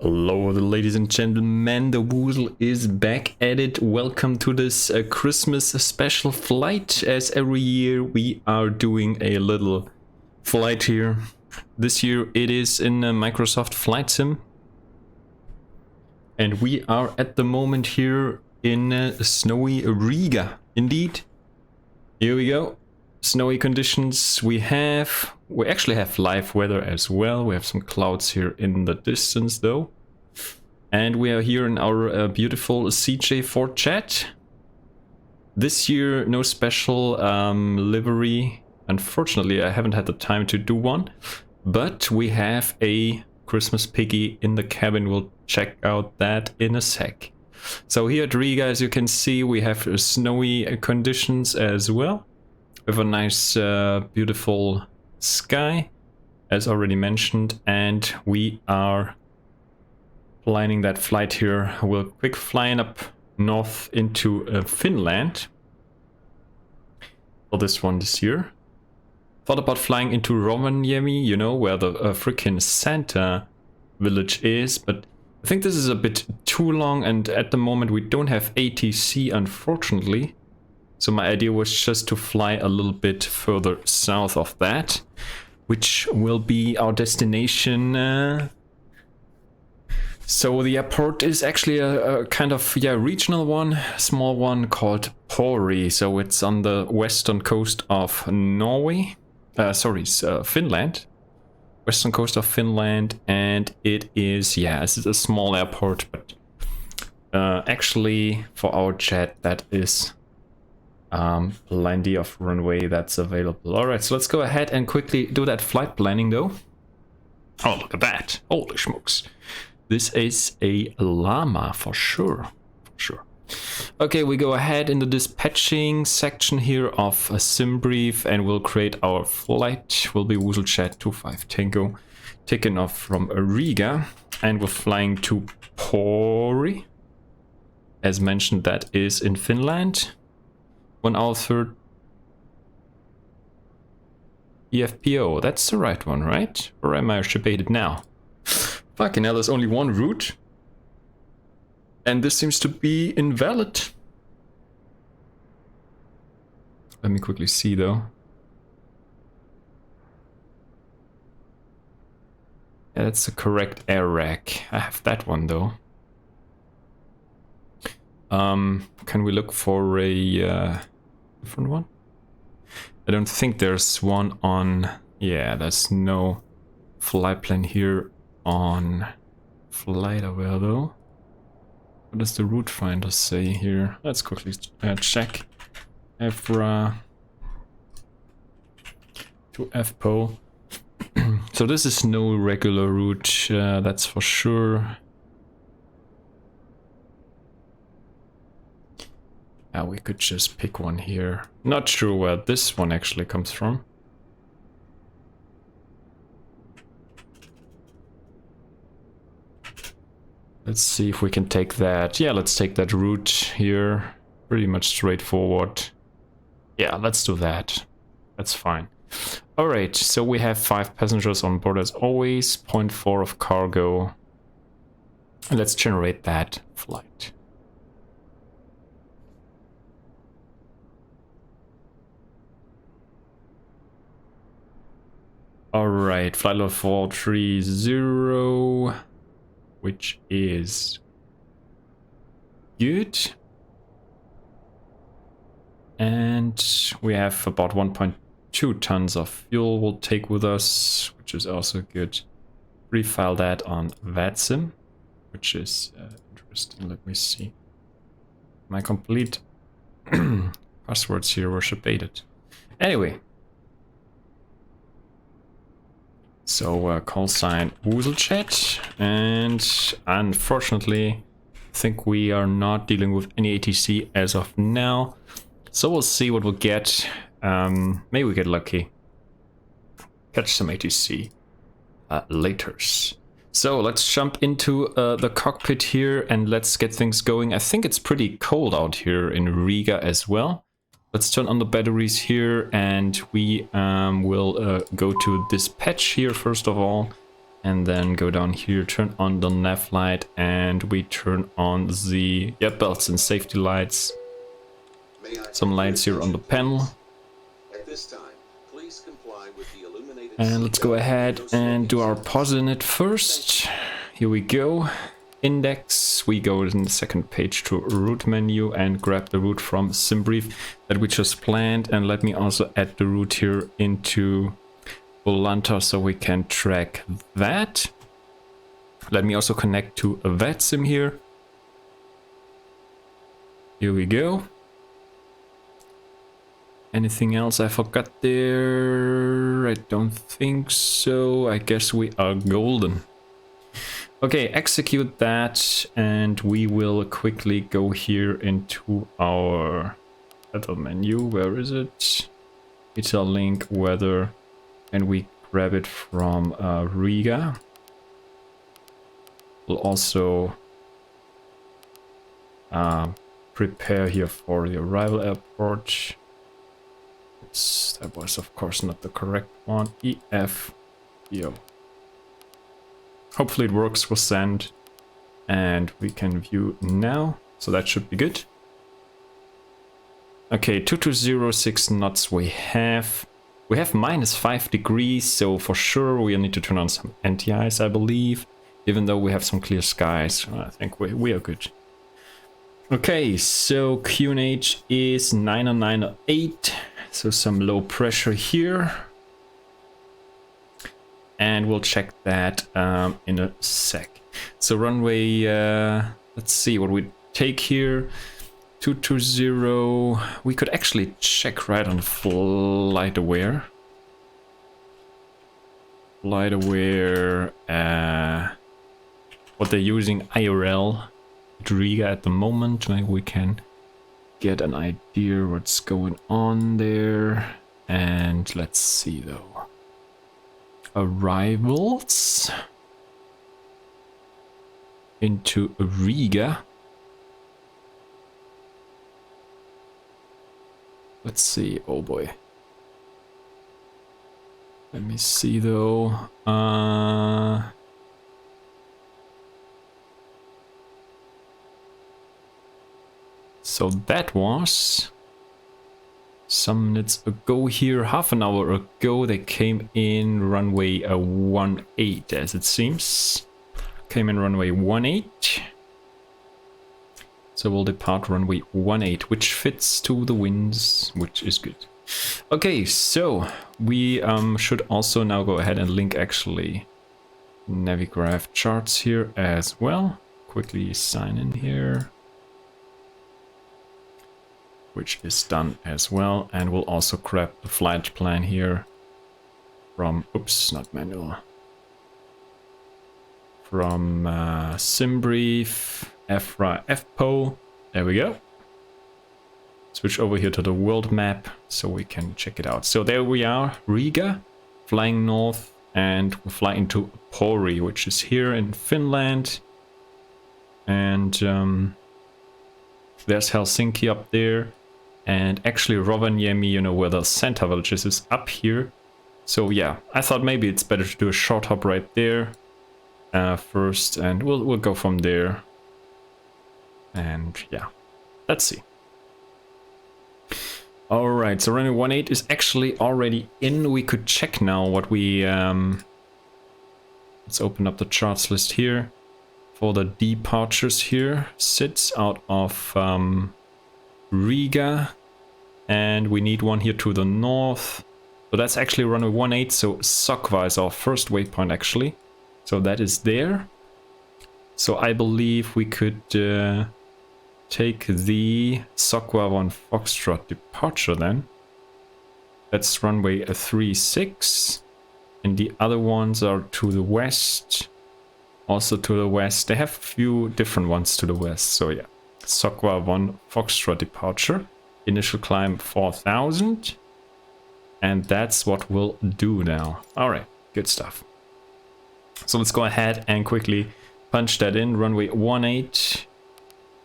Hello, ladies and gentlemen, the Woozle is back at it. Welcome to this Christmas special flight. As every year, we are doing a little flight here. This year, it is in Microsoft Flight Sim. And we are at the moment here in snowy Riga. Indeed. Here we go. Snowy conditions we actually have live weather as well. We have some clouds here in the distance though. And we are here in our beautiful CJ4 jet. This year no special livery. Unfortunately, I haven't had the time to do one. But we have a Christmas piggy in the cabin. We'll check out that in a sec. So here at Riga, as you can see, we have snowy conditions as well. With a nice, beautiful sky, as already mentioned, and we are planning that flight here. We're quick flying up north into Finland for this one this year. Thought about flying into Rovaniemi, you know, where the freaking Santa village is, but I think this is a bit too long, and at the moment we don't have ATC, unfortunately. So my idea was just to fly a little bit further south of that, which will be our destination. So the airport is actually a kind of, regional one, small one called Pori. So it's on the western coast of Finland. Western coast of Finland, and it is, this is a small airport, but actually for our jet that is plenty of runway that's available. Alright, so let's go ahead and quickly do that flight planning though. Oh, look at that. Holy smokes. This is a llama for sure. Okay, we go ahead in the dispatching section here of a sim brief and we'll create our flight. Will be Woozle Chat 25 Tango, taking off from Riga, and we're flying to Pori. As mentioned, that is in Finland. 1 hour 3rd EFPO, that's the right one, right? Or am I debated now? Fucking hell, there's only one route. And this seems to be invalid. Let me quickly see though. Yeah, that's the correct air rack. I have that one though. Can we look for a different one? I don't think there's one on... Yeah, there's no flight plan here on FlightAware though. What does the route finder say here? Let's quickly check. EVRA to EFPO. So this is no regular route, that's for sure. We could just pick one here. Not sure where this one actually comes from. Let's see if we can take that. Yeah, let's take that route here. Pretty much straightforward. Yeah, let's do that. That's fine. Alright, so we have 5 passengers on board as always. 0.4 of cargo. Let's generate that flight. Alright, flight level 430, which is good. And we have about 1.2 tons of fuel we'll take with us, which is also good. Refile that on VATSIM, which is interesting. Let me see. My complete passwords here were debated. Anyway. So call sign Woozle Chat, and unfortunately I think we are not dealing with any ATC as of now. So we'll see what we'll get. Maybe we get lucky. Catch some ATC later. So let's jump into the cockpit here and let's get things going. I think it's pretty cold out here in Riga as well. Let's turn on the batteries here and we will go to dispatch here first of all. And then go down here, turn on the nav light, and we turn on the belts and safety lights. Some lights here on the panel. At this time, please comply with the illuminated And let's go ahead and do our posinet first. Here we go. Index. We go in the second page to route menu and grab the route from SimBrief that we just planned. And let me also add the route here into Volanta so we can track that. Let me also connect to a VATSIM here. Here we go. Anything else I forgot there? I don't think so. I guess we are golden. Okay, execute that and we will quickly go here into our weather menu. Where is it? Link weather, and we grab it from Riga. We'll also prepare here for the arrival airport. That was of course not the correct one. EFPO. Hopefully it works with send and we can view now, so that should be good. Okay, 2206 knots we have. We have -5 degrees, so for sure we need to turn on some anti-ice, I believe. Even though we have some clear skies, I think we are good. Okay, so QNH is 90908, so some low pressure here. And we'll check that in a sec. So runway, let's see what we take here. 220, we could actually check right on flight aware. Flight aware, what they're using, IRL at Riga at the moment. Maybe we can get an idea what's going on there. And let's see though. Arrivals into Riga. Let's see. Oh boy. Let me see though. So that was some minutes ago here, half an hour ago. They came in runway 18 as it seems. Came in runway 18. So we'll depart runway 18, which fits to the winds, which is good. Okay, so we should also now go ahead and link actually Navigraph charts here as well. Quickly sign in here. Which is done as well, and we'll also grab the flight plan here from, oops, not manual, from SimBrief, EVRA, EFPO. There we go. Switch over here to the world map so we can check it out. So there we are, Riga, flying north, and we'll fly into Pori, which is here in Finland. And there's Helsinki up there. And actually Rovaniemi, you know, where the Santa villages is up here. So yeah, I thought maybe it's better to do a short hop right there first, and we'll go from there. And yeah, let's see. All right, so runway 18 is actually already in. We could check now what we let's open up the charts list here for the departures here. Sits out of Riga, and we need one here to the north. So that's actually runway 18, so Sokva is our first waypoint actually. So that is there. So I believe we could take the Sokva 1 Foxtrot departure then. That's runway 36, and the other ones are to the west. Also to the west. They have a few different ones to the west, so yeah. Sokva 1 Foxtrot departure, initial climb 4000, and that's what we'll do now. All right, good stuff. So let's go ahead and quickly punch that in. Runway 18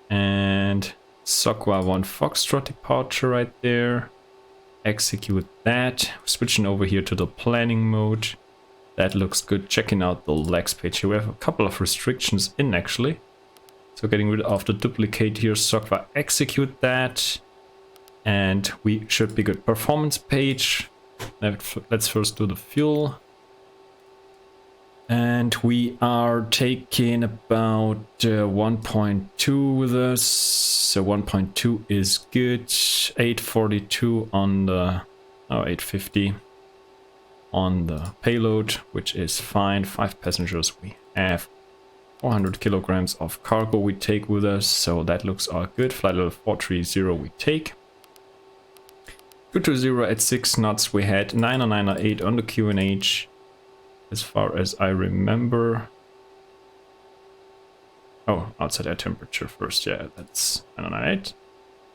and Sokva 1 Foxtrot departure right there. Execute that. Switching over here to the planning mode. That looks good. Checking out the legs page here. We have a couple of restrictions in actually. So getting rid of the duplicate here. SOCVA execute that. And we should be good. Performance page. Let's first do the fuel. And we are taking about 1.2 with us. So 1.2 is good. 842 on the... Oh, 850 on the payload, which is fine. 5 passengers we have. 400 kilograms of cargo we take with us. So that looks all good. Flight level 430 we take. 220 at 6 knots. We had 90908 on the QNH. As far as I remember. Oh, outside air temperature first. Yeah, that's 908.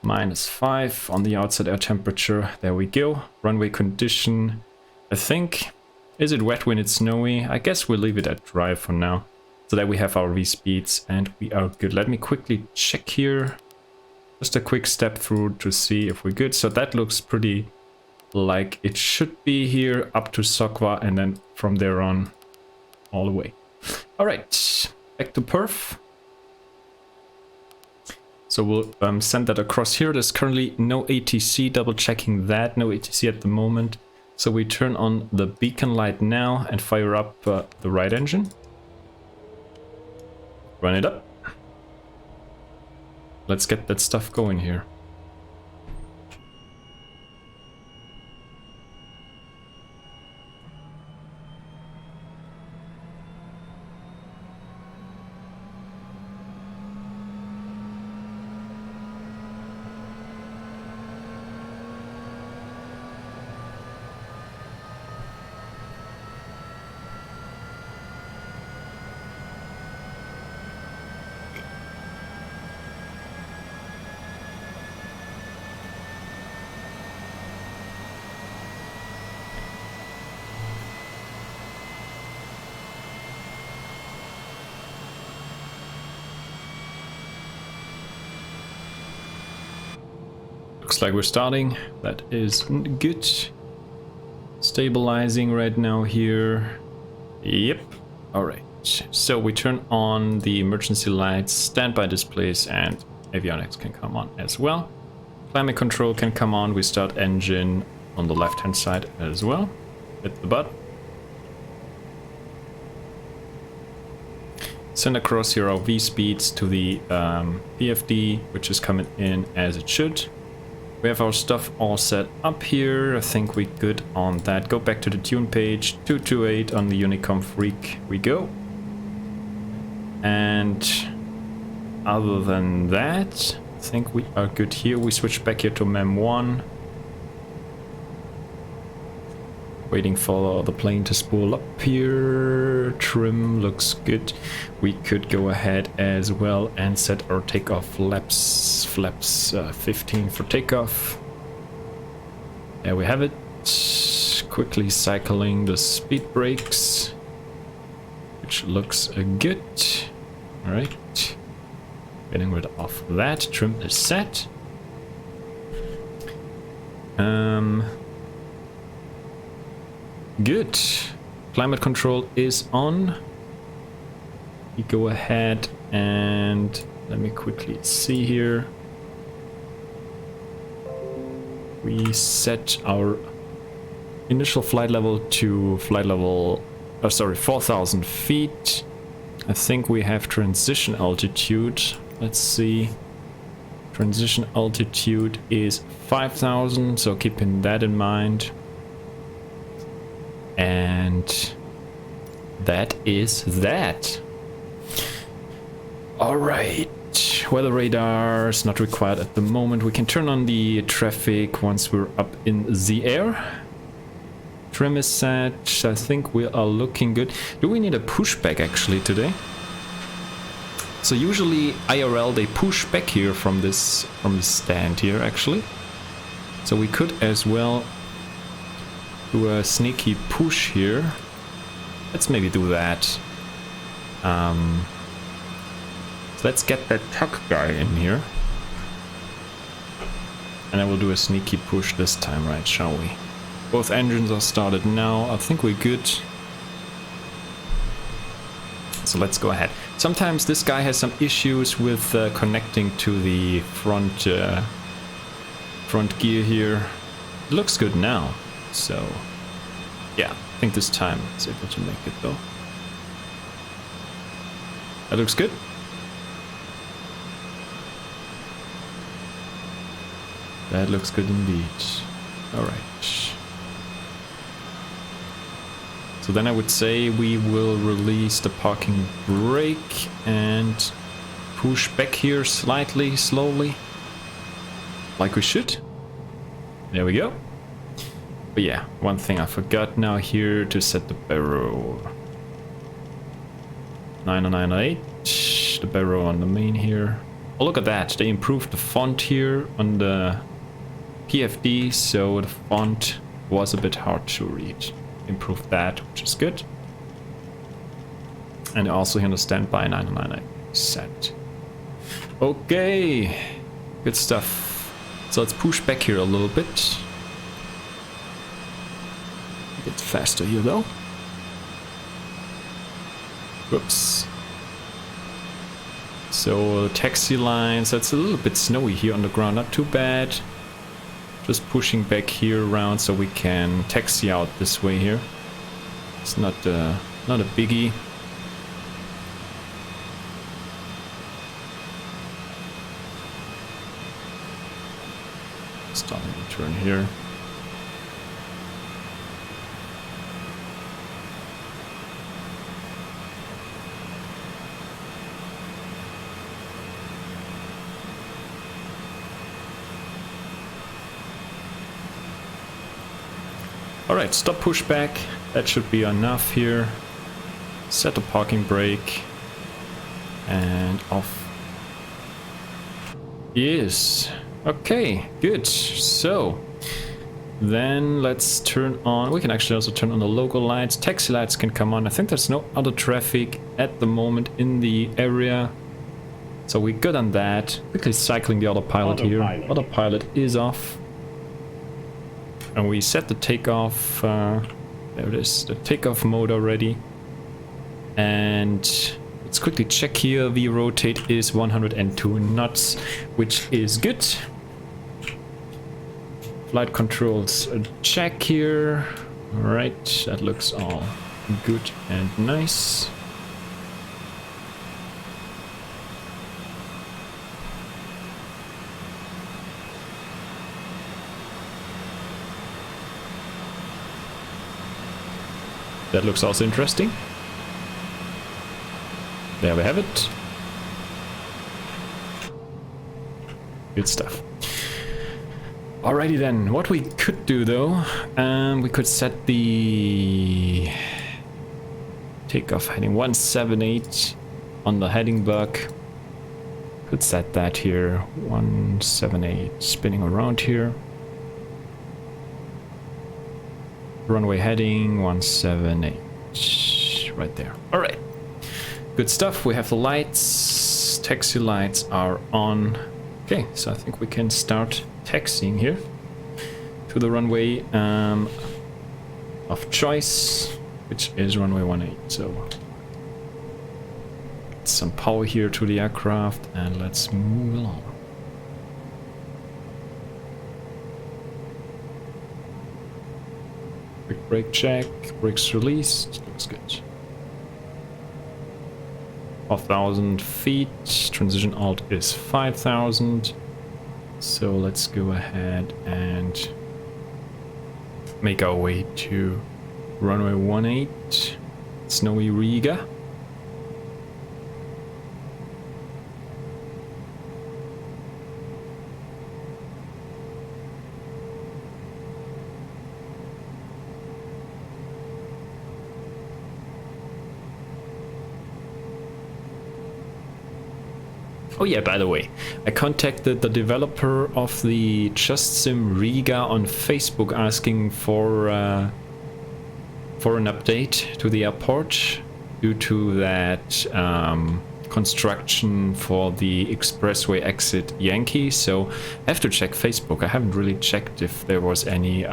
-5 on the outside air temperature. There we go. Runway condition. I think. Is it wet when it's snowy? I guess we'll leave it at dry for now. So that we have our V speeds and we are good. Let me quickly check here. Just a quick step through to see if we're good. So that looks pretty like it should be here up to SOCVA and then from there on all the way. All right, back to perf. So we'll send that across here. There's currently no ATC, double checking that, no ATC at the moment. So we turn on the beacon light now and fire up the right engine. Run it up. Let's get that stuff going here. Looks like we're starting. That is good. Stabilizing right now here. Yep. Alright. So we turn on the emergency lights, standby displays, and avionics can come on as well. Climate control can come on. We start engine on the left hand side as well. Hit the button. Send across here our V speeds to the PFD, which is coming in as it should. We have our stuff all set up here. I think we're good on that. Go back to the tune page. 228 on the Unicom Freak we go. And other than that, I think we are good here. We switch back here to MEM1. Waiting for the plane to spool up here. Trim looks good. We could go ahead as well and set our takeoff flaps 15 for takeoff. There we have it. Quickly cycling the speed brakes, which looks good. All right. Getting rid of that. Trim is set. Good. Climate control is on. We go ahead and let me quickly see here. We set our initial flight level to 4,000 feet. I think we have transition altitude. Let's see. Transition altitude is 5,000, so keeping that in mind. And that is that. All right. Weather radar is not required at the moment. We can turn on the traffic once we're up in the air. Trim is set. I think we are looking good. Do we need a pushback actually today? So usually IRL they push back here from this stand here actually. So we could as well do a sneaky push here. Let's maybe do that. So let's get that tuck guy in here. And I will do a sneaky push this time, right, shall we? Both engines are started now. I think we're good. So let's go ahead. Sometimes this guy has some issues with connecting to the front gear here. It looks good now, so yeah, I think this time it's able to make it though. That looks good. That looks good indeed. Alright. So then I would say we will release the parking brake and push back here slightly, slowly. Like we should. There we go. But yeah, one thing I forgot now here to set the barrel. 90908. The barrel on the main here. Oh, look at that. They improved the font here on the PFD, so the font was a bit hard to read. Improved that, which is good. And also here on the standby 998 set. Okay, good stuff. So let's push back here a little bit. A bit faster here though. Whoops. So taxi lines, that's a little bit snowy here on the ground, not too bad. Just pushing back here around so we can taxi out this way here. It's not a biggie. Starting to turn here. Alright, stop pushback. That should be enough here. Set the parking brake. And off. Yes. Okay, good. So, then let's turn on... We can actually also turn on the local lights. Taxi lights can come on. I think there's no other traffic at the moment in the area. So we're good on that. Quickly cycling the autopilot here. Autopilot is off. And we set the takeoff, there it is, the takeoff mode already. And let's quickly check here, the rotate is 102 knots, which is good. Flight controls check here. Alright, that looks all good and nice. That looks also interesting. There we have it. Good stuff. Alrighty then, what we could do though, we could set the takeoff heading 178 on the heading bug. Could set that here, 178, spinning around here. Runway heading 178, right there. All right, good stuff. We have the lights, taxi lights are on. Okay, so I think we can start taxiing here to the runway of choice, which is runway 18. So some power here to the aircraft and let's move along. Quick brake check, brakes released, looks good. 4,000 feet, transition alt is 5,000. So let's go ahead and make our way to runway 18, snowy Riga. Oh yeah, by the way, I contacted the developer of the Just Sim Riga on Facebook asking for an update to the airport due to that construction for the expressway exit Yankee. So I have to check Facebook. I haven't really checked if there was any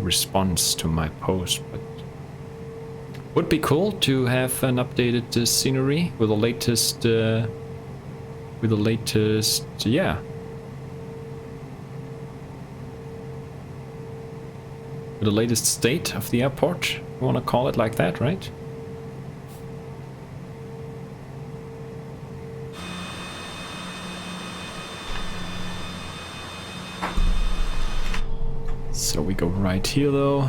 response to my post, but Would be cool to have an updated scenery with the latest, yeah, with the latest state of the airport. You want to call it like that, right? So we go right here though,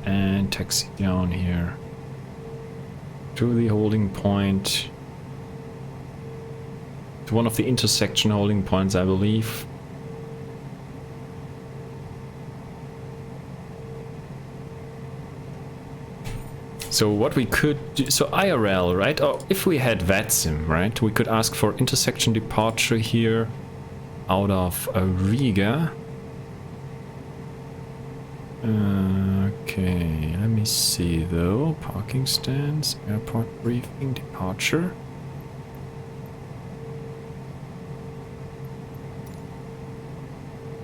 and taxi down here to the holding point, to one of the intersection holding points, I believe. So what we could do, so IRL, right? Or if we had VATSIM, right? We could ask for intersection departure here out of Riga. Okay, let me see though. Parking stands, airport briefing, departure.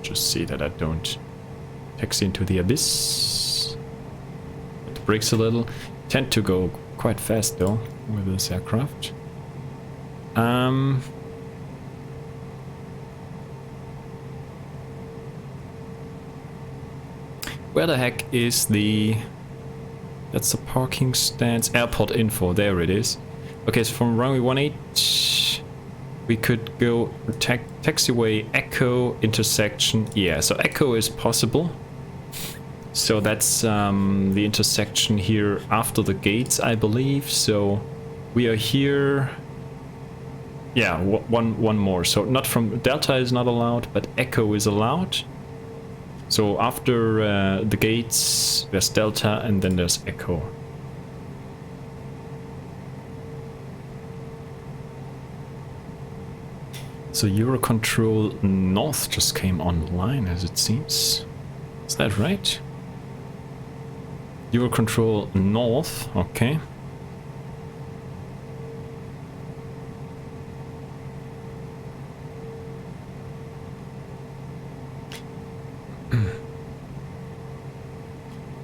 Just see that I don't taxi into the abyss. Put the brakes a little. Tend to go quite fast though with this aircraft. Where the heck is the... That's the parking stands. Airport info, there it is. Okay, so from runway 18, we could go taxiway Echo intersection. Yeah, so Echo is possible. So that's the intersection here after the gates, I believe. So we are here. Yeah, one more. So not from Delta is not allowed, but Echo is allowed. So after the gates, there's Delta and then there's Echo. So Eurocontrol North just came online, as it seems. Is that right? Eurocontrol North, okay.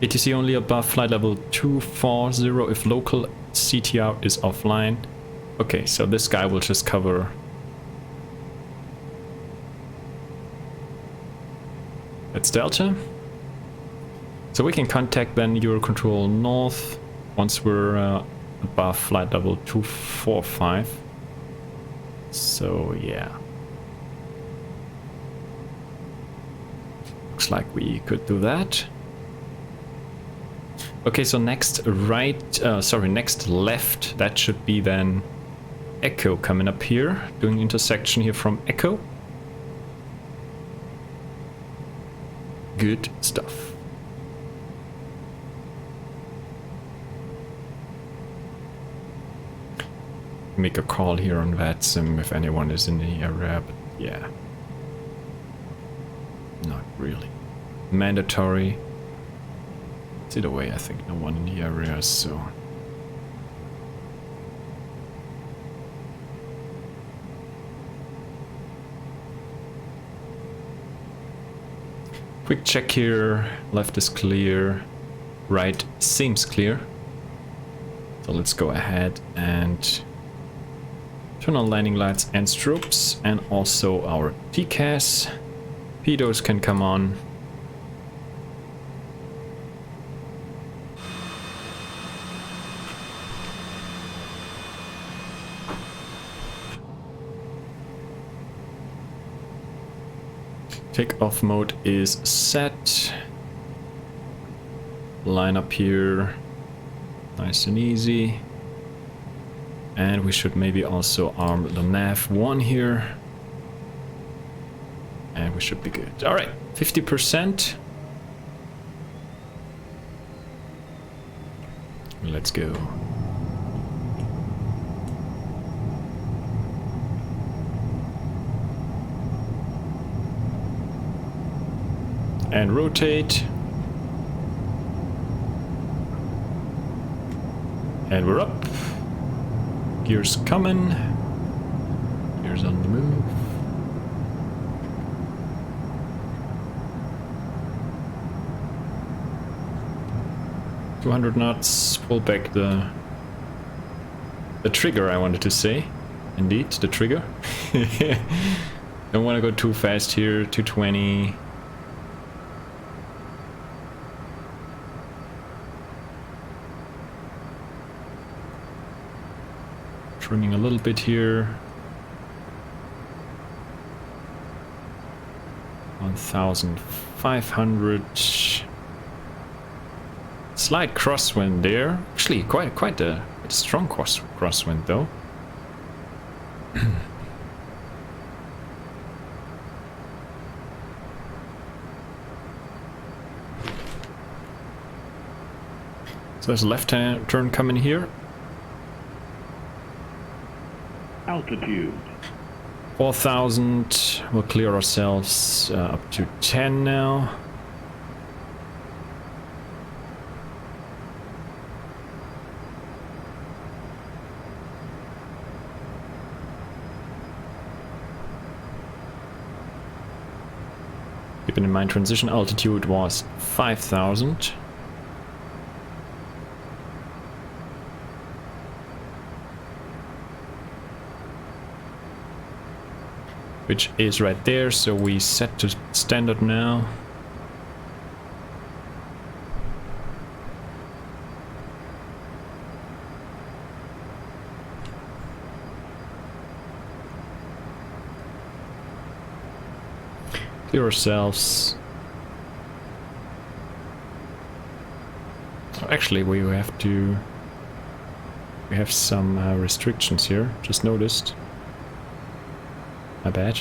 ATC only above flight level 240 if local CTR is offline. Okay, so this guy will just cover... That's Delta. So we can contact then Eurocontrol North once we're above flight level 245. So yeah. Looks like we could do that. Okay, so next next left, that should be then Echo coming up here, doing intersection here from Echo. Good stuff. Make a call here on VATSIM if anyone is in the area, but yeah. Not really. Mandatory. Either way, I think no one in the area, so... Quick check here. Left is clear. Right seems clear. So let's go ahead and turn on landing lights and strobes, and also our TCAS. PDOs can come on. Takeoff mode is set. Line up here, nice and easy. And we should maybe also arm the nav1 here. And we should be good. All right, 50%. Let's go. And rotate. And we're up. Gears coming. Gears on the move. 200 knots, pull back the trigger, I wanted to say. Indeed, the trigger. Don't want to go too fast here, 220. Trimming a little bit here. 1,500. Slight crosswind there. Actually, quite a strong crosswind though. So there's a left-hand turn coming here. Altitude. 4,000. We'll clear ourselves up to 10 now. Keeping in mind transition altitude was 5,000. Which is right there, so we set to standard now. Clear ourselves. Oh, actually, we have some restrictions here. Just noticed. My bad.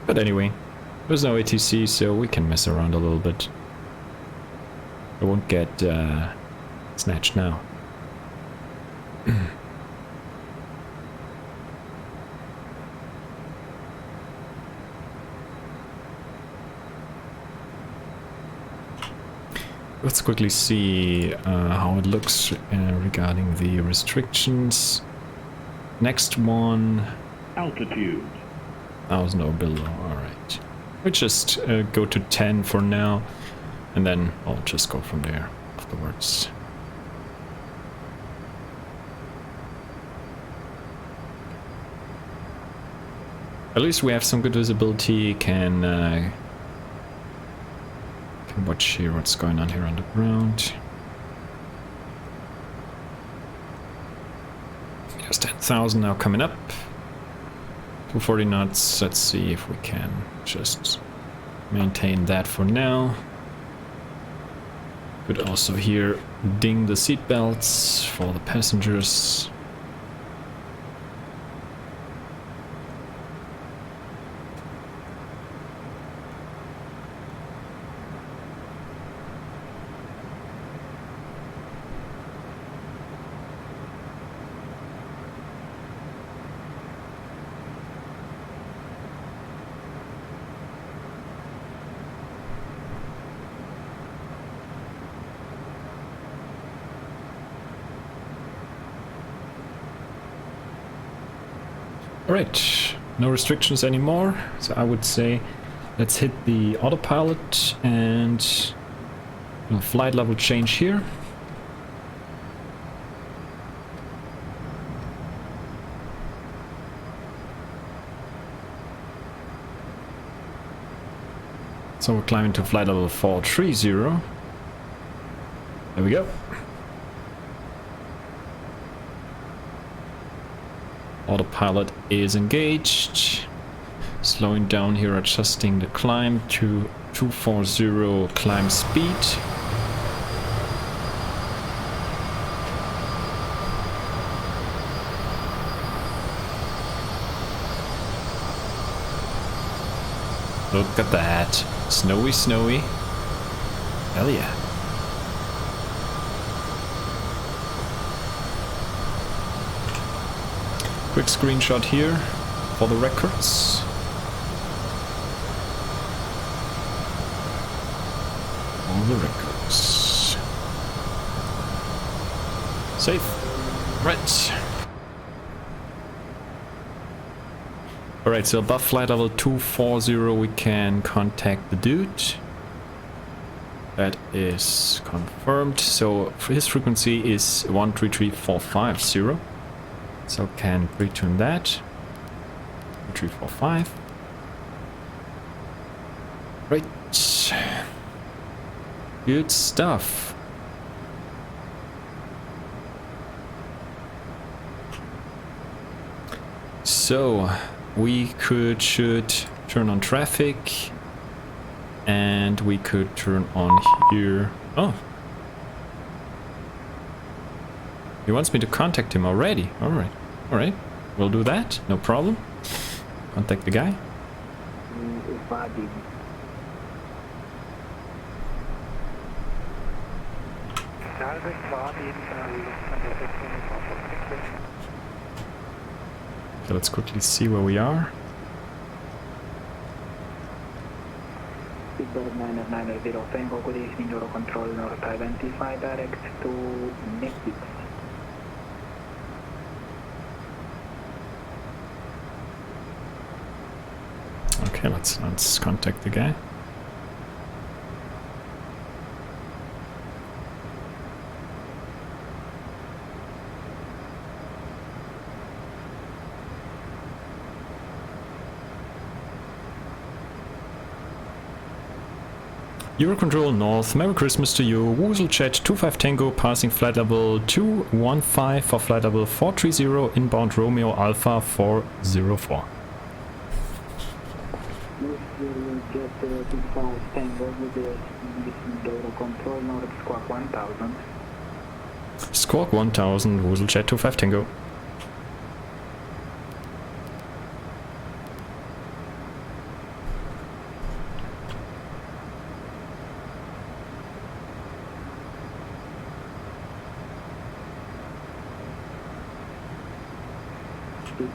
But anyway, there's no ATC, so we can mess around a little bit. I won't get snatched now. Let's quickly see how it looks regarding the restrictions. Next one. Altitude. 1,000 or below. Alright. We just go to 10 for now, and then I'll just go from there afterwards. At least we have some good visibility, can watch here what's going on here on the ground. There's 10,000 now coming up. 240 knots. Let's see if we can just maintain that for now. Could also here ding the seatbelts for the passengers. Alright, no restrictions anymore, so I would say let's hit the autopilot and flight level change here. So we're climbing to flight level 430. There we go. Autopilot is engaged. Slowing down here, adjusting the climb to 240 climb speed. Look at that. Snowy, snowy. Hell yeah. Quick screenshot here for the records. All the records. Save. Right. Alright, so above flight level 240 we can contact the dude. That is confirmed. So his frequency is 133450. So can return that. 1345. Right. Good stuff. So we should turn on traffic, and we could turn on here. Oh, he wants me to contact him already. All right, we'll do that. No problem. Contact the guy. Okay, let's quickly see where we are. Tango, good evening, Eurocontrol North identify direct to Netflix. Okay, let's contact the guy. Eurocontrol North, Merry Christmas to you. Woozle Chat 25 Tango passing flight level 215 for flight level 430 inbound Romeo Alpha 404. Eurocontrol North Squawk 1000. Squawk 1000, Woozle Chat 25 Tango.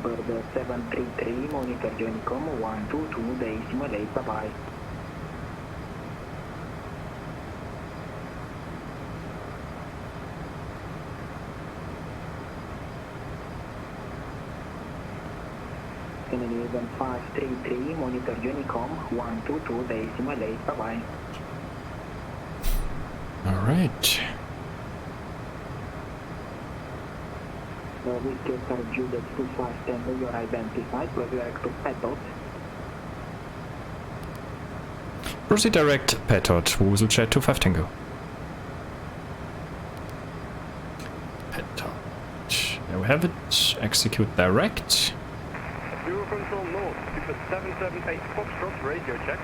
Bird 733, monitor Unicom 122 decimal 8, bye-bye. Scandinavian 533, monitor Unicom 122 decimal 8, bye-bye. Alright. Whiskey Star Juliet 25 Tango, you're identified, proceed direct to Petot. Proceed direct, Petot, Woozle Chat 25 Tango. Petot. There we have it. Execute direct. Eurocontrol North, Super 778 Foxtrot, radio check.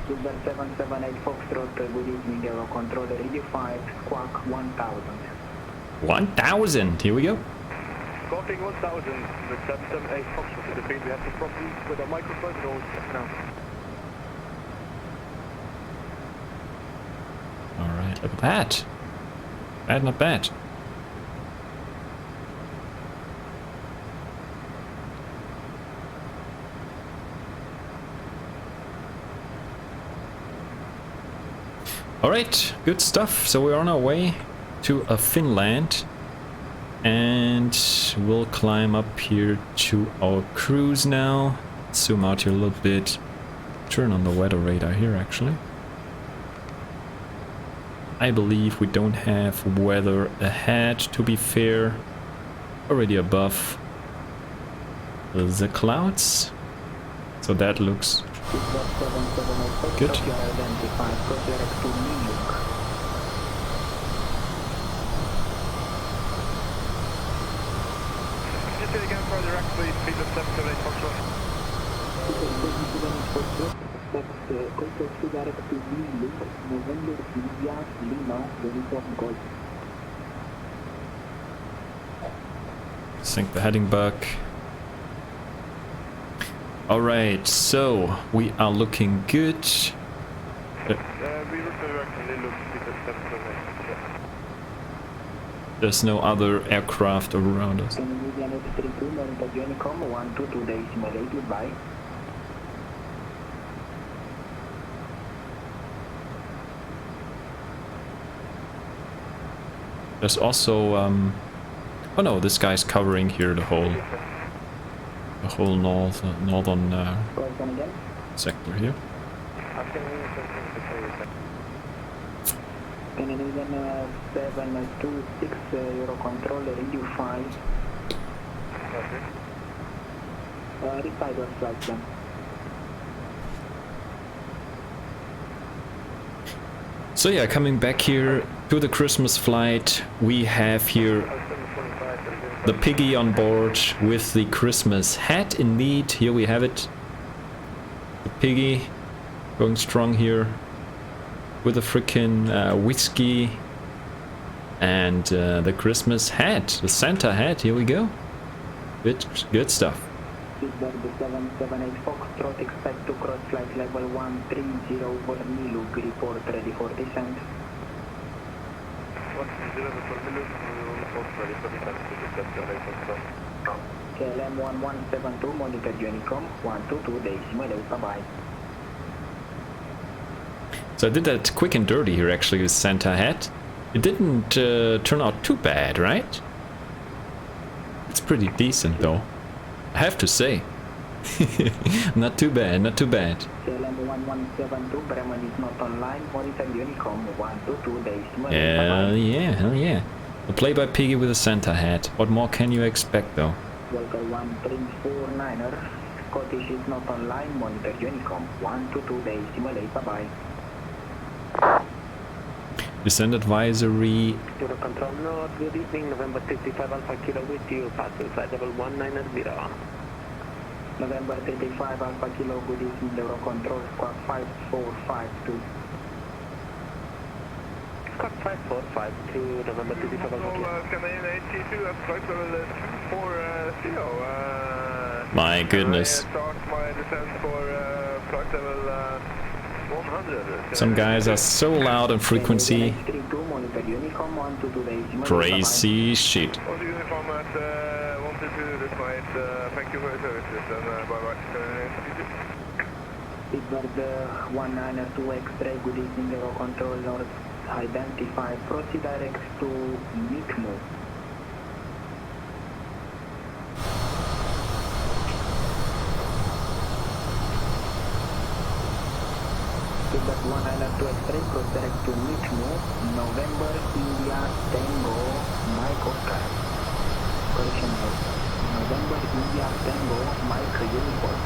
Super 778 Foxtrot, good evening, Eurocontrol, radio 5, Squawk 1000. 1000, here we go. Squawking 1000, with 778 Foxtrot, it appears we have some problems with our microphone, but all check now. Alright, look at that. Bad, not bad. Alright, good stuff. So we're on our way to Finland, and we'll climb up here to our cruise now. Zoom out here a little bit. Turn on the weather radar here actually. I believe we don't have weather ahead, to be fair. Already above the clouds. So that looks good. Just say again further direct, please, speed of 778 Foxtrot. Sync the heading back. Alright, so we are looking good. We look directly, look speed of 778. Yeah. There's no other aircraft around us. There's also Oh no, this guy's covering here the whole northern Welcome again. sector here. Canadian 726 Eurocontrol, radio 5. Reply to flight plan. So yeah, coming back here to the Christmas flight, we have here the piggy on board with the Christmas hat. Indeed, here we have it. The piggy going strong here with the freaking whiskey and the Christmas hat, the Santa hat. Here we go. Good stuff. Pittsburgh 778 Foxtrot, expect to cross flight level 130 over Niluk, report ready for descent. 130 for Niluk, report ready for descent. KLM 1172, monitor Unicom, 122 decimal 8, bye-bye. So I did that quick and dirty here actually with Santa hat. It didn't turn out too bad, right? It's pretty decent though, I have to say. Not too bad, not too bad. KLM 1172, Bremen is not online, monitor Unicom, 122 decimal 8, Hell bye-bye. yeah, hell yeah. A play-by-piggy with a Santa hat. What more can you expect though? Volker 1349er, Scottish is not online, monitor Unicom, 122 decimal 8, bye-bye. Descent advisory. Eurocontrol North, good evening, November 35 Alpha Kilo with you, passing flight level 190. November 35 Alpha Kilo, good evening, Eurocontrol, squawk 5452. Squawk 5452, November 35 Alpha Kilo. Canadian 82 at flight level 240. My goodness. I start my descent for flight level 100. Some guys are so loud on frequency. Crazy shit. Also uniform at 122 this night. Thank you for your services and bye-bye. Pittsburgh 192 X-ray, good evening, Eurocontrol North, identified, proceed direct to MICMO. Pittsburgh 192 X-ray, cross direct to MICMO, November India Tango, Mike Oscar. Correction note. November India Tango, Mike Uniform.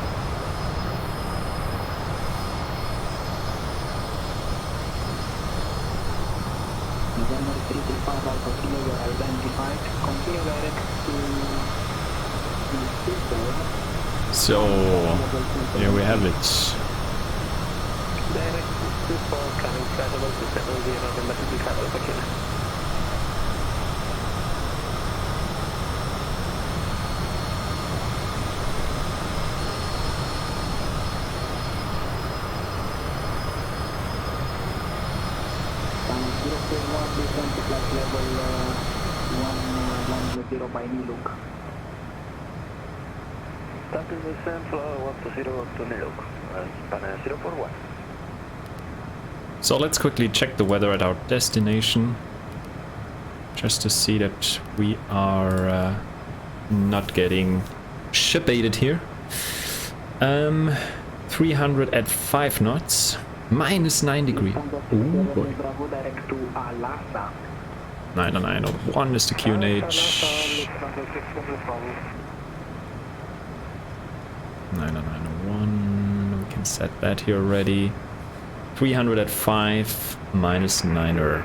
November 335 Alpha Kilo, you are identified. Continue direct to Pittsburgh. So, here we have it. Direct to Pittsburgh, coming flight level 270, November 35 Alpha Kilo. Descent to flight level 110 by Niluk. Starting descent, flow 120 to Niluk, spanner 041. So let's quickly check the weather at our destination. Just to see that we are not getting ship-baited here. 300 at 5 knots. Minus 9 degrees. Ooh boy. 9901 is the QNH. 9901. We can set that here already. 300 at 5. Minus 9er.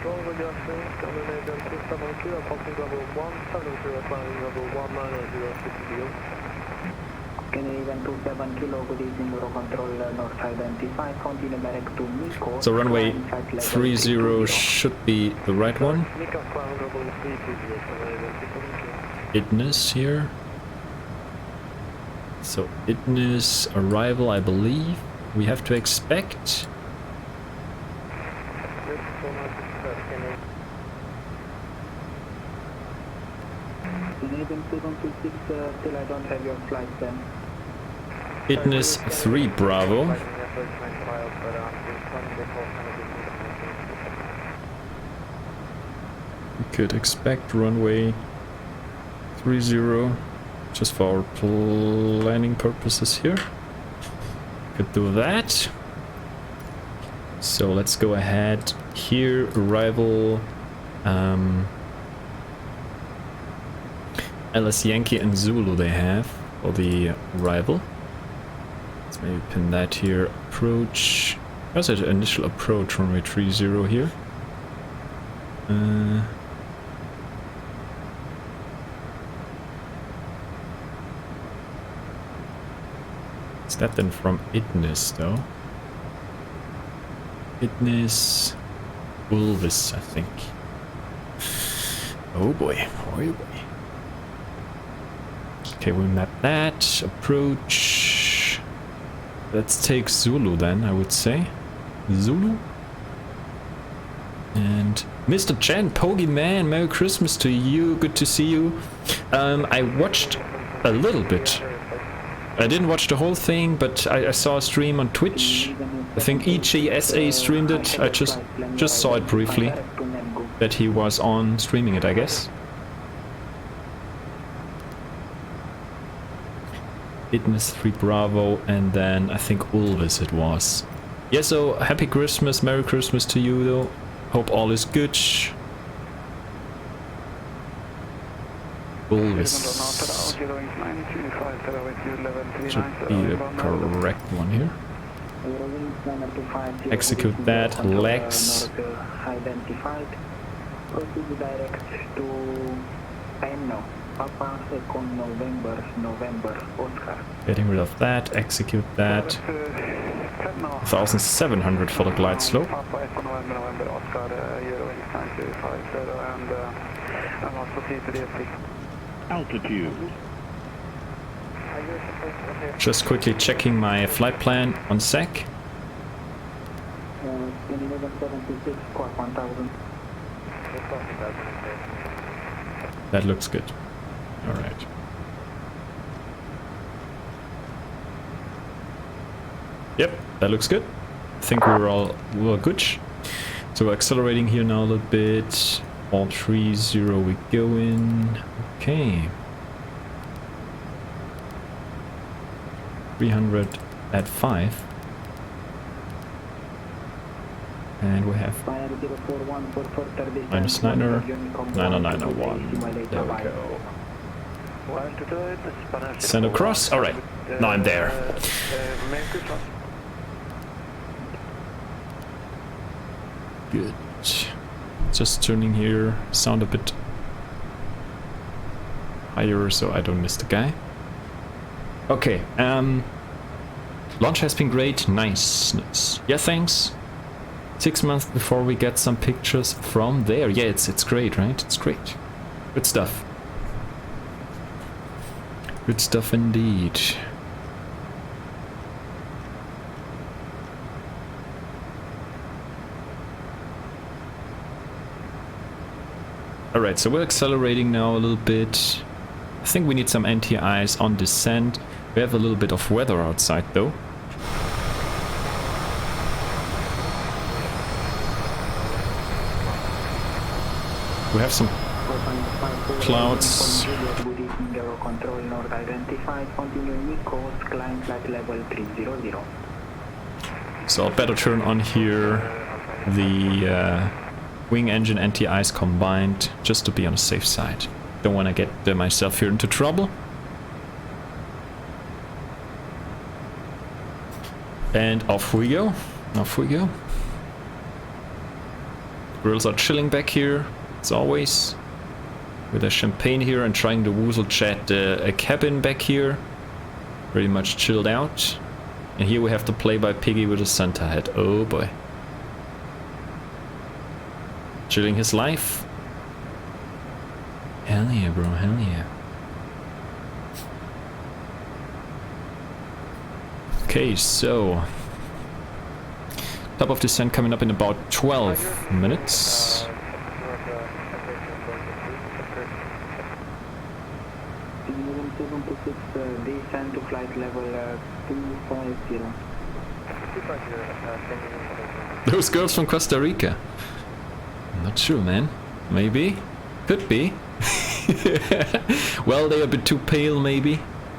Canadian 27 Kilo, good evening, Eurocontrol North identified, continue direct to Miko. So runway 30 should be the right one. Idness here. So Idness arrival, I believe we have to expect. Canadian 726, still I don't have your flight then. Idness 3 Bravo. We could expect runway 30, just for our planning purposes here. Could do that. So let's go ahead here, arrival, LS Yankee and Zulu they have for the arrival. Let's maybe pin that here, approach, that's an initial approach, runway 30 here. Is that then from Idnis though? Idnis, Ulvis, I think. Oh boy, oh boy. Okay, we map that, approach. Let's take Zulu then, I would say. Zulu. And Mr. Chen, Pogi Man, Merry Christmas to you, good to see you. I watched a little bit. I didn't watch the whole thing, but I saw a stream on Twitch. I think EJSA streamed it. I just saw it briefly. That he was on streaming it, I guess. Idnis 3 Bravo, and then I think Ulvis it was. Yeah, so happy Christmas, Merry Christmas to you though. Hope all is good. Ulvis should be the correct one here. Execute that, legs. Identified. Proceed direct to Penno, Papa, Second November, Oscar. Getting rid of that, execute that. 1700 for the glide slope. Altitude. Just quickly checking my flight plan on sec. 1176, squawk 1000. That looks good. Alright. Yep, that looks good. I think we're good. So we're accelerating here now a little bit. All 30 we go in. Okay. 300 at 5. And we have minus 9er, 90901. There we go. Send across. Alright, now I'm there. Good. Just turning here, sound a bit higher so I don't miss the guy. Okay, launch has been great, nice. Yeah, thanks. 6 months before we get some pictures from there. Yeah, it's great, right? It's great. Good stuff. Good stuff indeed. Alright, so we're accelerating now a little bit. I think we need some anti-ice on descent. We have a little bit of weather outside though. We have some clouds. Control North identified. Continue coast, climb flight level 300. So I'll better turn on here the wing engine anti-ice combined, just to be on the safe side. Don't want to get myself here into trouble. And off we go. Off we go. Grills are chilling back here, as always. With a champagne here and trying to woozle chat a cabin back here. Pretty much chilled out. And here we have to play by Piggy with a Santa hat. Oh boy. Chilling his life. Hell yeah, bro, hell yeah. Okay, so top of descent coming up in about 12 minutes. Descend to flight level 250. Those girls from Costa Rica. I'm not sure, man. Maybe. Could be. Well, they're a bit too pale, maybe.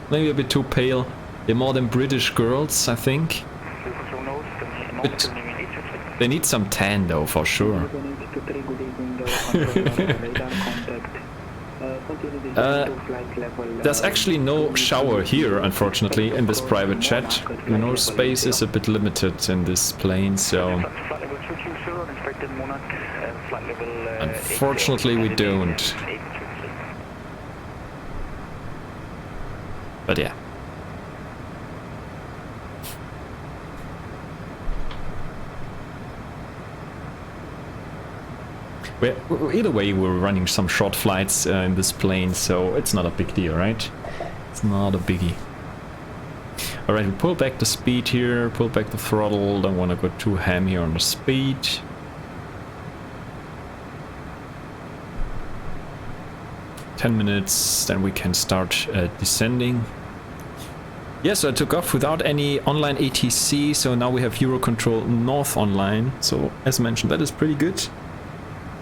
Maybe a bit too pale. They're more than British girls, I think. But they need some tan, though, for sure. There's actually no shower here, unfortunately, in this private jet. You know, space is a bit limited in this plane, so... Unfortunately, we don't. But yeah. Either way, we're running some short flights in this plane, so it's not a big deal, right? It's not a biggie. Alright, we pull back the speed here, pull back the throttle, don't want to go too ham here on the speed. "10 minutes, then we can start descending." Yes, I took off without any online ATC, so now we have Eurocontrol North online. So, as mentioned, that is pretty good.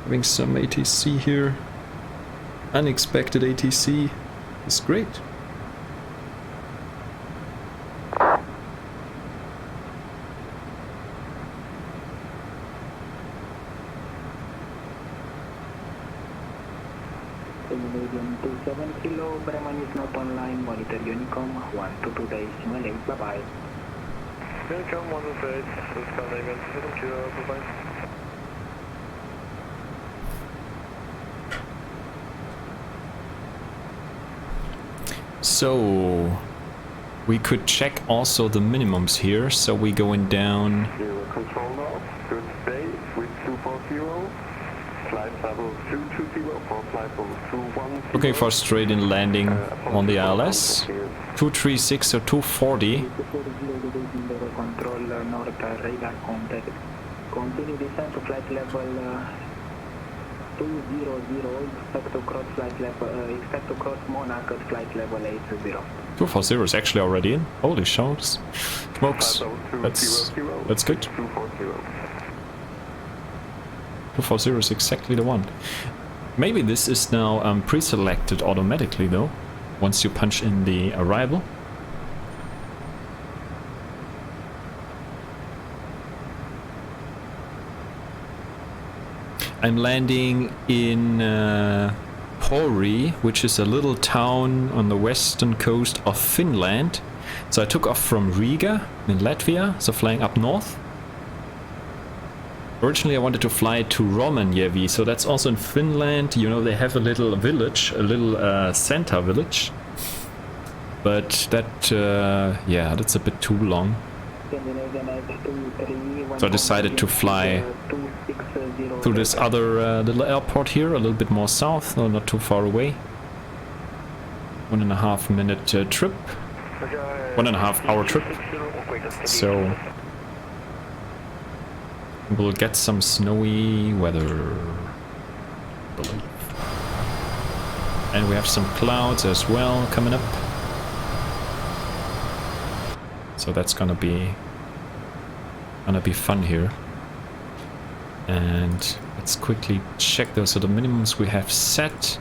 Having some ATC here, unexpected ATC, is great. Canadian 27 kilo, Bremen is not online, monitor Unicom 122.8, bye bye. Unicom 128, Scandinavian 7 kilo, bye bye. So, we could check also the minimums here, so we going down... Control now, good day, with 240, flight level 220 for flight level 210. Looking for straight in landing on the ILS. 236 or 240. Control North radar contact. Continue descent to flight level 200. Expect to cross flight level. Expect to cross Monarch at flight level 80. 240 is actually already in. Holy shots. Smokes. That's good. 240 is exactly the one. Maybe this is now pre-selected automatically though, once you punch in the arrival. I'm landing in Pori, which is a little town on the western coast of Finland. So I took off from Riga in Latvia, so flying up north. Originally I wanted to fly to Rovaniemi, so that's also in Finland. You know, they have a little village, a little Santa village. But that, yeah, that's a bit too long. So I decided to fly to this other little airport here, a little bit more south, no, not too far away. 1.5 minute trip, 1.5 hour trip. So we'll get some snowy weather, I believe. And we have some clouds as well coming up. So that's gonna be fun here. And let's quickly check those. So the minimums we have set.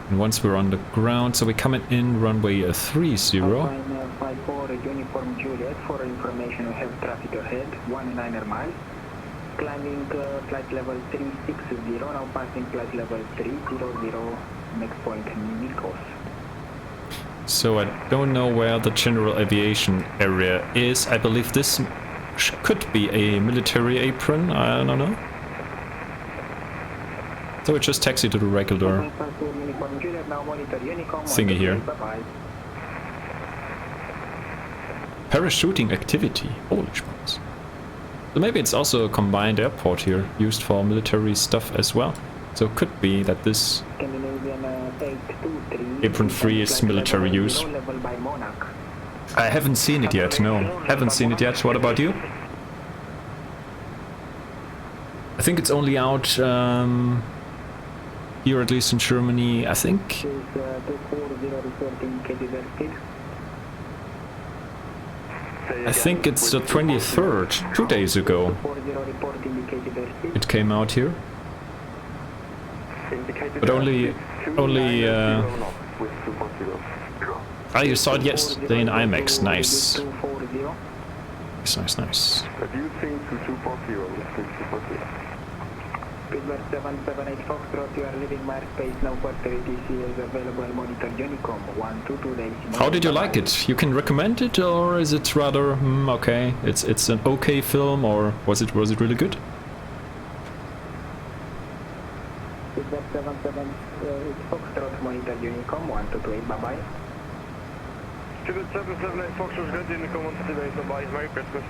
And once we're on the ground, so we're coming in runway 30. 54 Uniform Juliet, for information we have traffic ahead, 19 miles. Climbing flight level 360, now passing flight level 300, next point Nikos. So I don't know where the general aviation area is. I believe this could be a military apron, I don't know. So we just taxi to the regular thingy here. Parachuting activity, holy smokes. So maybe it's also a combined airport here, used for military stuff as well. So it could be that this apron 3 is military use. I haven't seen it yet, no. Haven't seen it yet. What about you? I think it's only out here, at least in Germany, I think. I think it's the 23rd, 2 days ago. It came out here. But only only... 290 knots with 240. Ah, you saw it yesterday in IMAX. Nice. 240. Nice. Reducing to 240 with 240. Pittsburgh 778 Foxtrot, you are leaving my space now for 30C is available, monitor Unicom 122 days. How did you like it? You can recommend it, or is it rather okay? It's an okay film, or was it really good? Pittsburgh 778 Foxtrot, monitor Unicom 1228, bye bye. Pittsburgh 778 Foxtrot, good Unicom 1228, bye bye. Merry Christmas.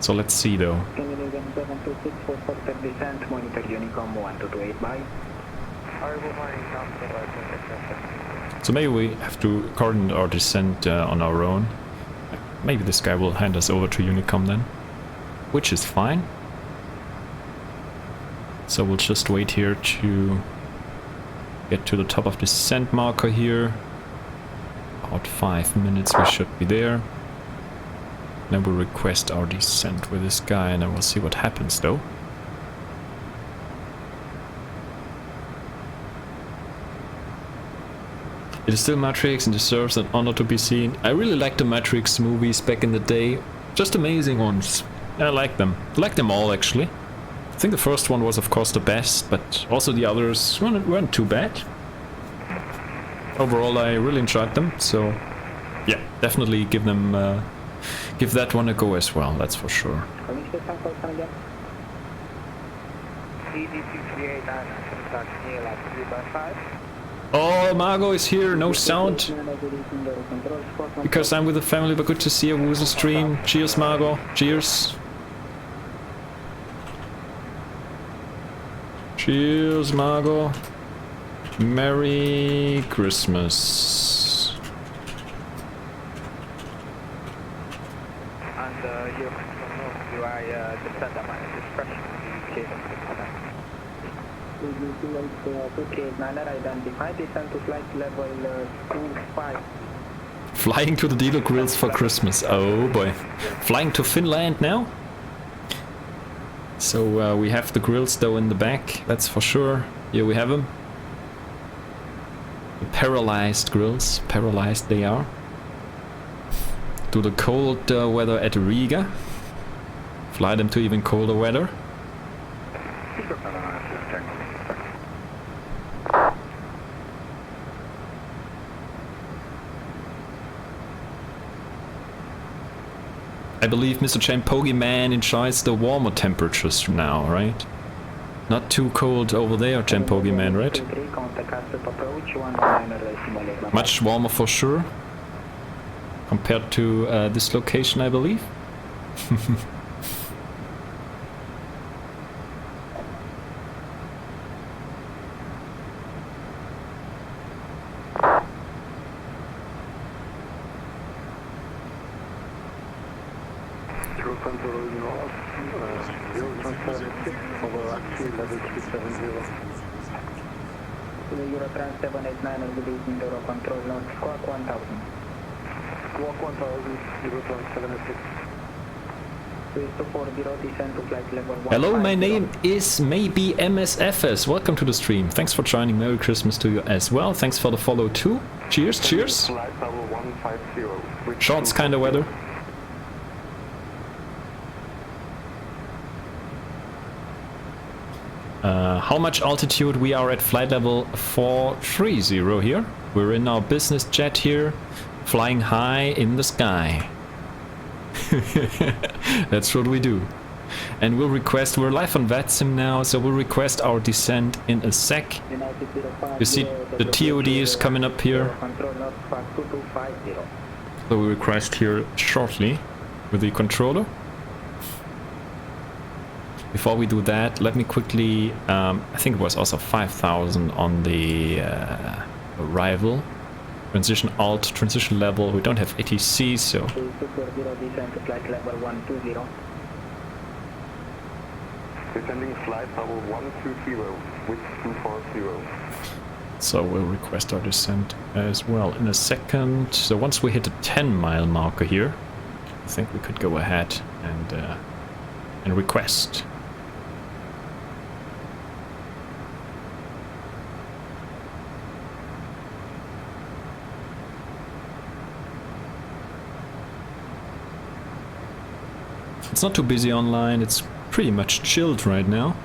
So let's see though. Canadian 726 for further descent, monitor Unicom 1228, bye. So maybe we have to coordinate our descent on our own. Maybe this guy will hand us over to Unicom then, which is fine. So we'll just wait here to get to the top of the descent marker here. About 5 minutes we should be there. Then we'll request our descent with this guy, and then we'll see what happens though. It is still Matrix and deserves an honor to be seen. I really liked the Matrix movies back in the day. Just amazing ones. I like them. I like them all actually. I think the first one was of course the best, but also the others weren't too bad. Overall I really enjoyed them, so yeah, definitely give them give that one a go as well, that's for sure. Oh, Margot is here, no sound. Because I'm with the family, but good to see you who's a stream. Cheers, Margot. Cheers. Cheers, Margot. Merry Christmas. Flying to the dealer grills for Christmas. Oh boy. Flying to Finland now? So we have the grills though in the back, that's for sure. Here we have them. The paralyzed grills. Paralyzed they are. To the cold weather at Riga. Fly them to even colder weather. I believe Mr. Champogi Man enjoys the warmer temperatures now, right? Not too cold over there, Champogi Man, right? Much warmer for sure. Compared to this location, I believe. Eurotrans 789 will be in Eurocontrol North Squawk 1000. Squawk 1000, Eurotrans 786. Hello, my name is maybe MSFS. Welcome to the stream. Thanks for joining. Merry Christmas to you as well. Thanks for the follow too. Cheers, cheers. Shorts kind of weather. How much altitude? We are at flight level 430 here. We're in our business jet here, flying high in the sky. That's what we do. And we'll request, we're live on VATSIM now, so we'll request our descent in a sec. You see the TOD is coming up here. So we request here shortly with the controller. Before we do that, let me quickly, I think it was also 5,000 on the arrival. Transition alt, transition level, we don't have ATC, so... Descending flight level 120 with 240. So we'll request our descent as well in a second. So once we hit the 10-mile marker here, I think we could go ahead and request. It's not too busy online, it's pretty much chilled right now.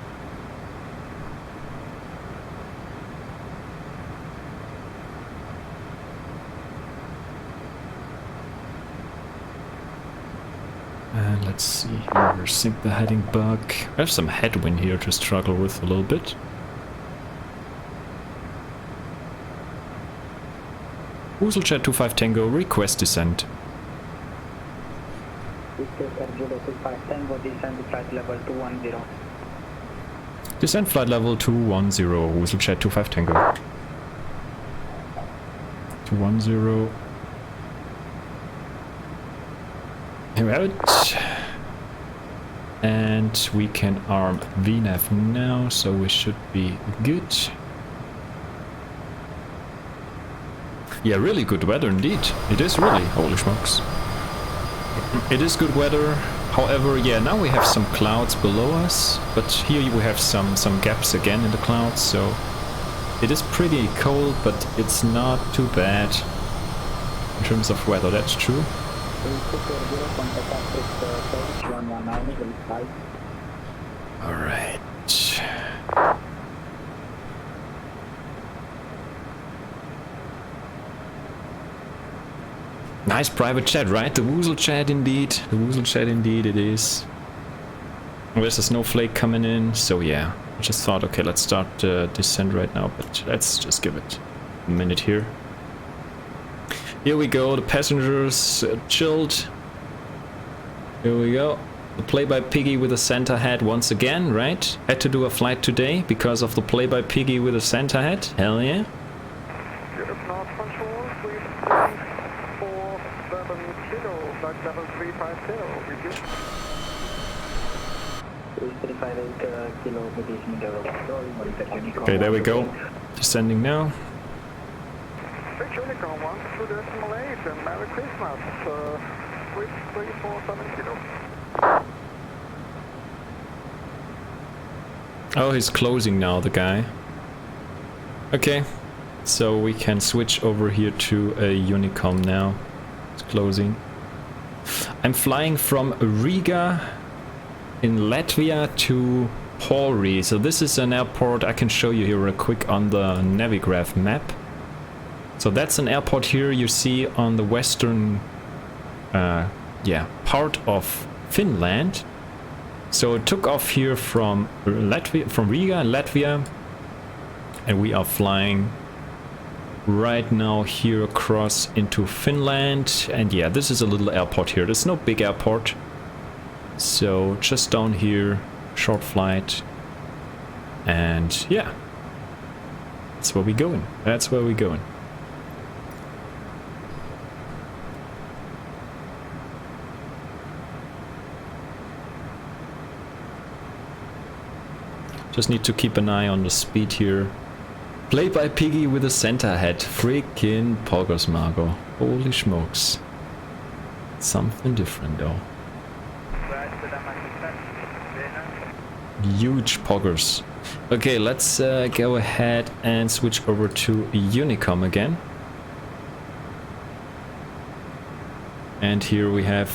And let's see here, sync the heading bug. I have some headwind here to struggle with a little bit. Chat 25 Tango, request descent. Descend flight level 210. Descent flight level 210, Chat 25 Tango. 210. Here we have it. And we can arm VNAV now, so we should be good. Yeah, really good weather indeed. It is really, holy smokes. It is good weather. However, yeah, now we have some clouds below us, but here we have some gaps again in the clouds, so it is pretty cold, but it's not too bad in terms of weather, that's true. Alright. Nice private chat, right? The Woozle chat indeed. The Woozle chat indeed it is. There's a snowflake coming in, so yeah. I just thought, okay, let's start descent right now, but let's just give it a minute here. Here we go, the passengers chilled. Here we go. The play-by-piggy with a Santa hat once again, right? Had to do a flight today because of the play-by-piggy with a Santa hat. Hell yeah. Okay, there we go. Descending now. Unicorn 1 and Merry Christmas. 347 kilo. Oh, he's closing now, the guy. Okay, so we can switch over here to a Unicom now. It's closing. I'm flying from Riga in Latvia to Pori. So this is an airport I can show you here real quick on the Navigraph map. So that's an airport here you see on the western part of Finland. So it took off here from Latvia, from Riga in Latvia, and we are flying right now here across into Finland. And yeah, this is a little airport here. There's no big airport. So just down here, short flight. And yeah, that's where we're going. That's where we're going. Just need to keep an eye on the speed here. Play by Piggy with a Santa hat. Freaking poggers, Margot. Holy smokes. Something different though. Huge poggers. Okay, let's go ahead and switch over to Unicom again. And here we have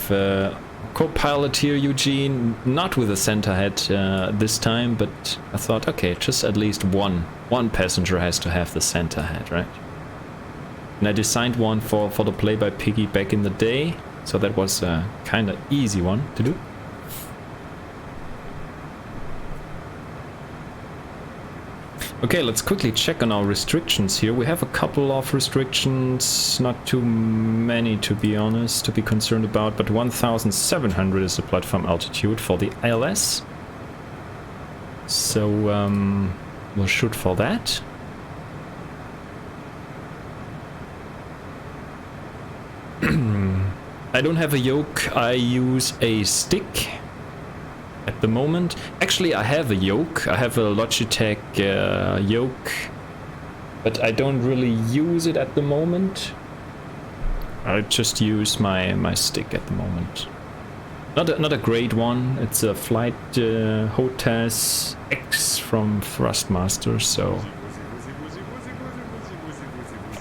co-pilot here, Eugene, not with a Santa hat this time, but I thought, okay, just at least one passenger has to have the Santa hat, right? And I designed one for the play-by-piggy back in the day, so that was a kind of easy one to do. Okay, let's quickly check on our restrictions here. We have a couple of restrictions, not too many to be honest, to be concerned about, but 1,700 is the platform altitude for the ILS. So we'll shoot for that. I don't have a yoke, I use a stick. At the moment, actually I have a yoke, I have a Logitech yoke, but I don't really use it at the moment. I just use my stick at the moment. Not a great one, it's a Flight Hotas X from Thrustmaster, so...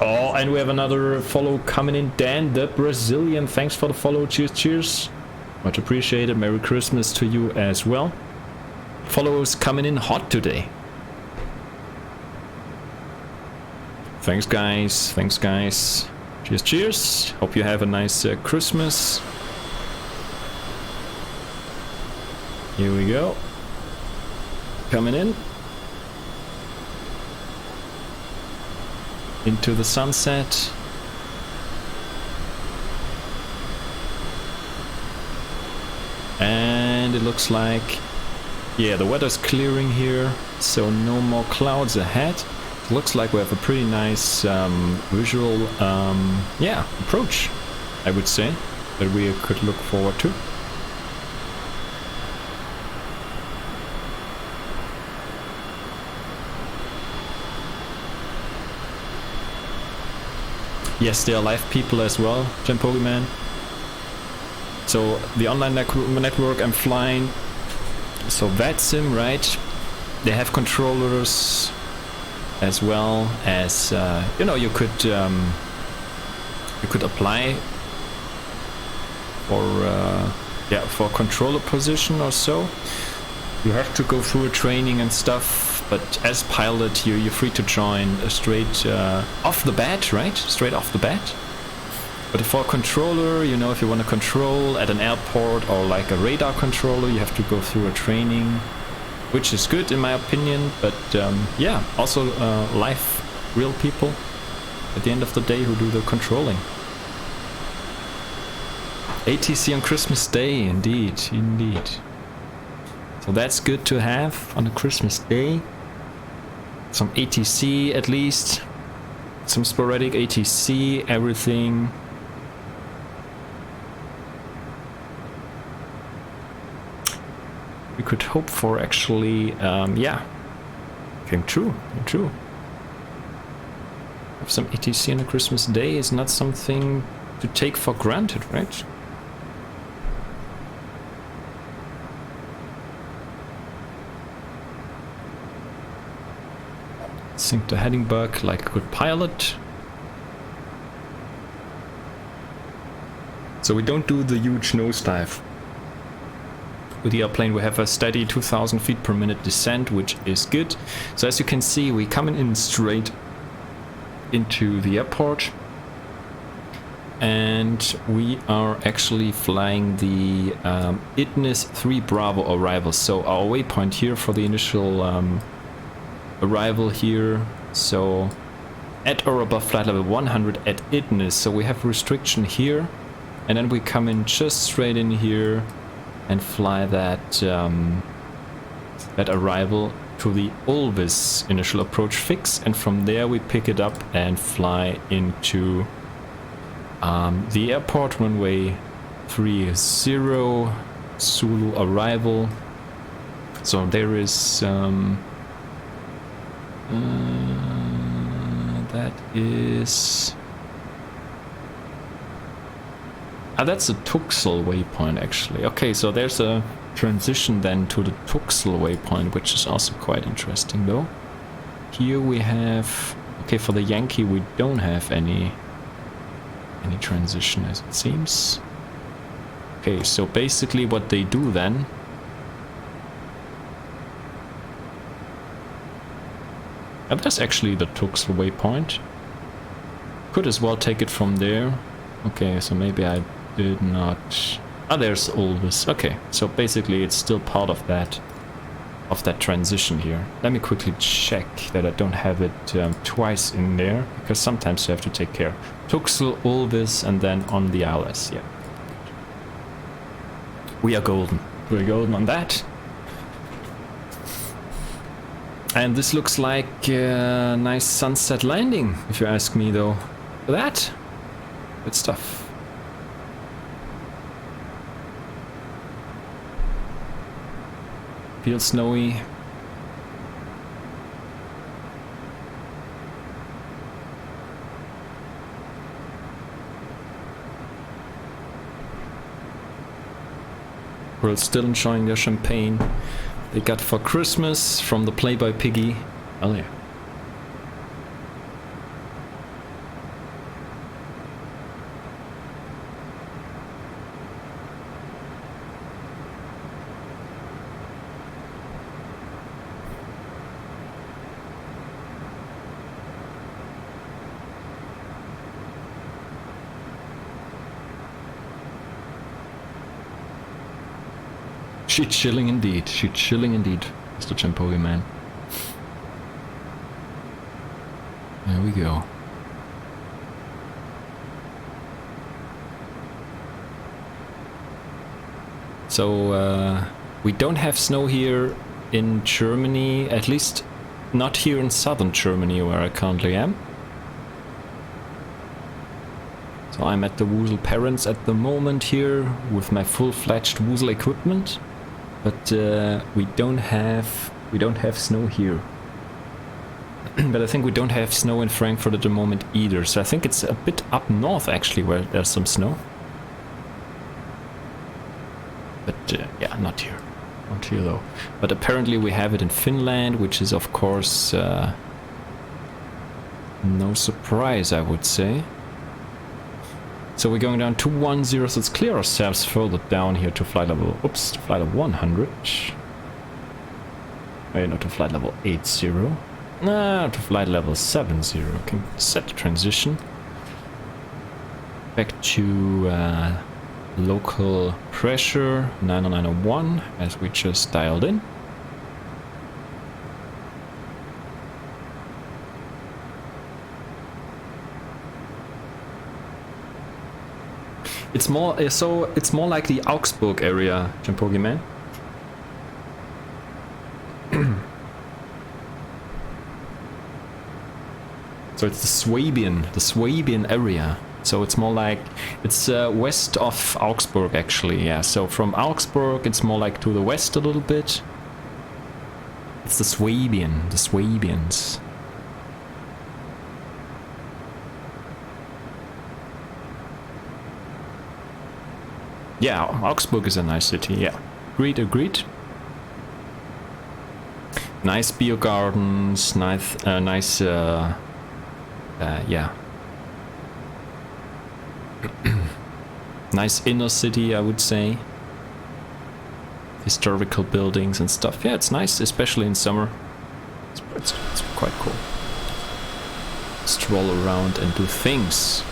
Oh, and we have another follow coming in, Dan the Brazilian, thanks for the follow, cheers, cheers. Much appreciated. Merry Christmas to you as well. Followers coming in hot today. Thanks guys, thanks guys. Cheers, cheers. Hope you have a nice Christmas. Here we go. Coming in. Into the sunset. And it looks like, yeah, the weather's clearing here, so no more clouds ahead. It looks like we have a pretty nice visual, yeah, approach, I would say, that we could look forward to. Yes, there are live people as well, Pokemon. So the online network I'm flying, so VATSIM, right? They have controllers as well as you know, you could apply for yeah, for controller position or so. You have to go through a training and stuff, but as pilot you're free to join straight off the bat, right? Straight off the bat. But for a controller, you know, if you want to control at an airport or like a radar controller, you have to go through a training, which is good in my opinion. But yeah, also live, real people at the end of the day who do the controlling. ATC on Christmas Day, indeed, indeed. So that's good to have on a Christmas Day. Some ATC at least, some sporadic ATC, everything. We could hope for actually, yeah, came true, came true. Have some ATC on a Christmas Day is not something to take for granted, right? Sink the heading bug like a good pilot. So we don't do the huge nosedive. With the airplane we have a steady 2000 feet per minute descent, which is good. So as you can see, we're coming in straight into the airport. And we are actually flying the ITNIS 3 Bravo arrival. So our waypoint here for the initial arrival here. So at or above flight level 100 at ITNIS. So we have restriction here. And then we come in just straight in here and fly that that arrival to the Ulvis initial approach fix, and from there we pick it up and fly into the airport, runway 30 Zulu arrival. So there is that is that's a Tuxel waypoint actually. Okay, so there's a transition then to the Tuxel waypoint, which is also quite interesting though. Here we have, okay, for the Yankee we don't have any transition as it seems. Okay, so basically what they do then, that's actually the Tuxel waypoint. Could as well take it from there. Okay, so maybe I did not. Ah, there's Ulvis. Okay, so basically it's still part of that transition here. Let me quickly check that I don't have it twice in there, because sometimes you have to take care. Tuxel, Ulvis, and then on the ILS. Yeah, we are golden. We're golden on that. And this looks like a nice sunset landing, if you ask me though. For that, good stuff. Feels snowy. We're still enjoying their champagne they got for Christmas from the Playboy Piggy. Oh yeah. She chilling indeed. She chilling indeed, Mr. Champogi man. There we go. So we don't have snow here in Germany, at least not here in southern Germany where I currently am. So I'm at the Woozle Parents at the moment here with my full-fledged Woozle equipment, but we don't have snow here. But I think we don't have snow in Frankfurt at the moment either, so I think it's a bit up north actually where there's some snow. But yeah, not here. Not here though. But apparently we have it in Finland, which is of course no surprise, I would say. So we're going down 210, so let's clear ourselves further down here to flight level, oops, to flight level 100. Wait, not to flight level 80. No, to flight level 70. Can set the transition. Back to local pressure 90901 as we just dialed in. It's more so it's more like the Augsburg area, Champogi man. So it's the Swabian area. So it's more like, it's west of Augsburg actually, yeah. So from Augsburg it's more like to the west a little bit. It's the Swabians. Yeah, Augsburg is a nice city, yeah. Agreed. Nice beer gardens, nice, yeah. Nice inner city, I would say. Historical buildings and stuff. Yeah, it's nice, especially in summer. It's quite cool. Stroll around and do things.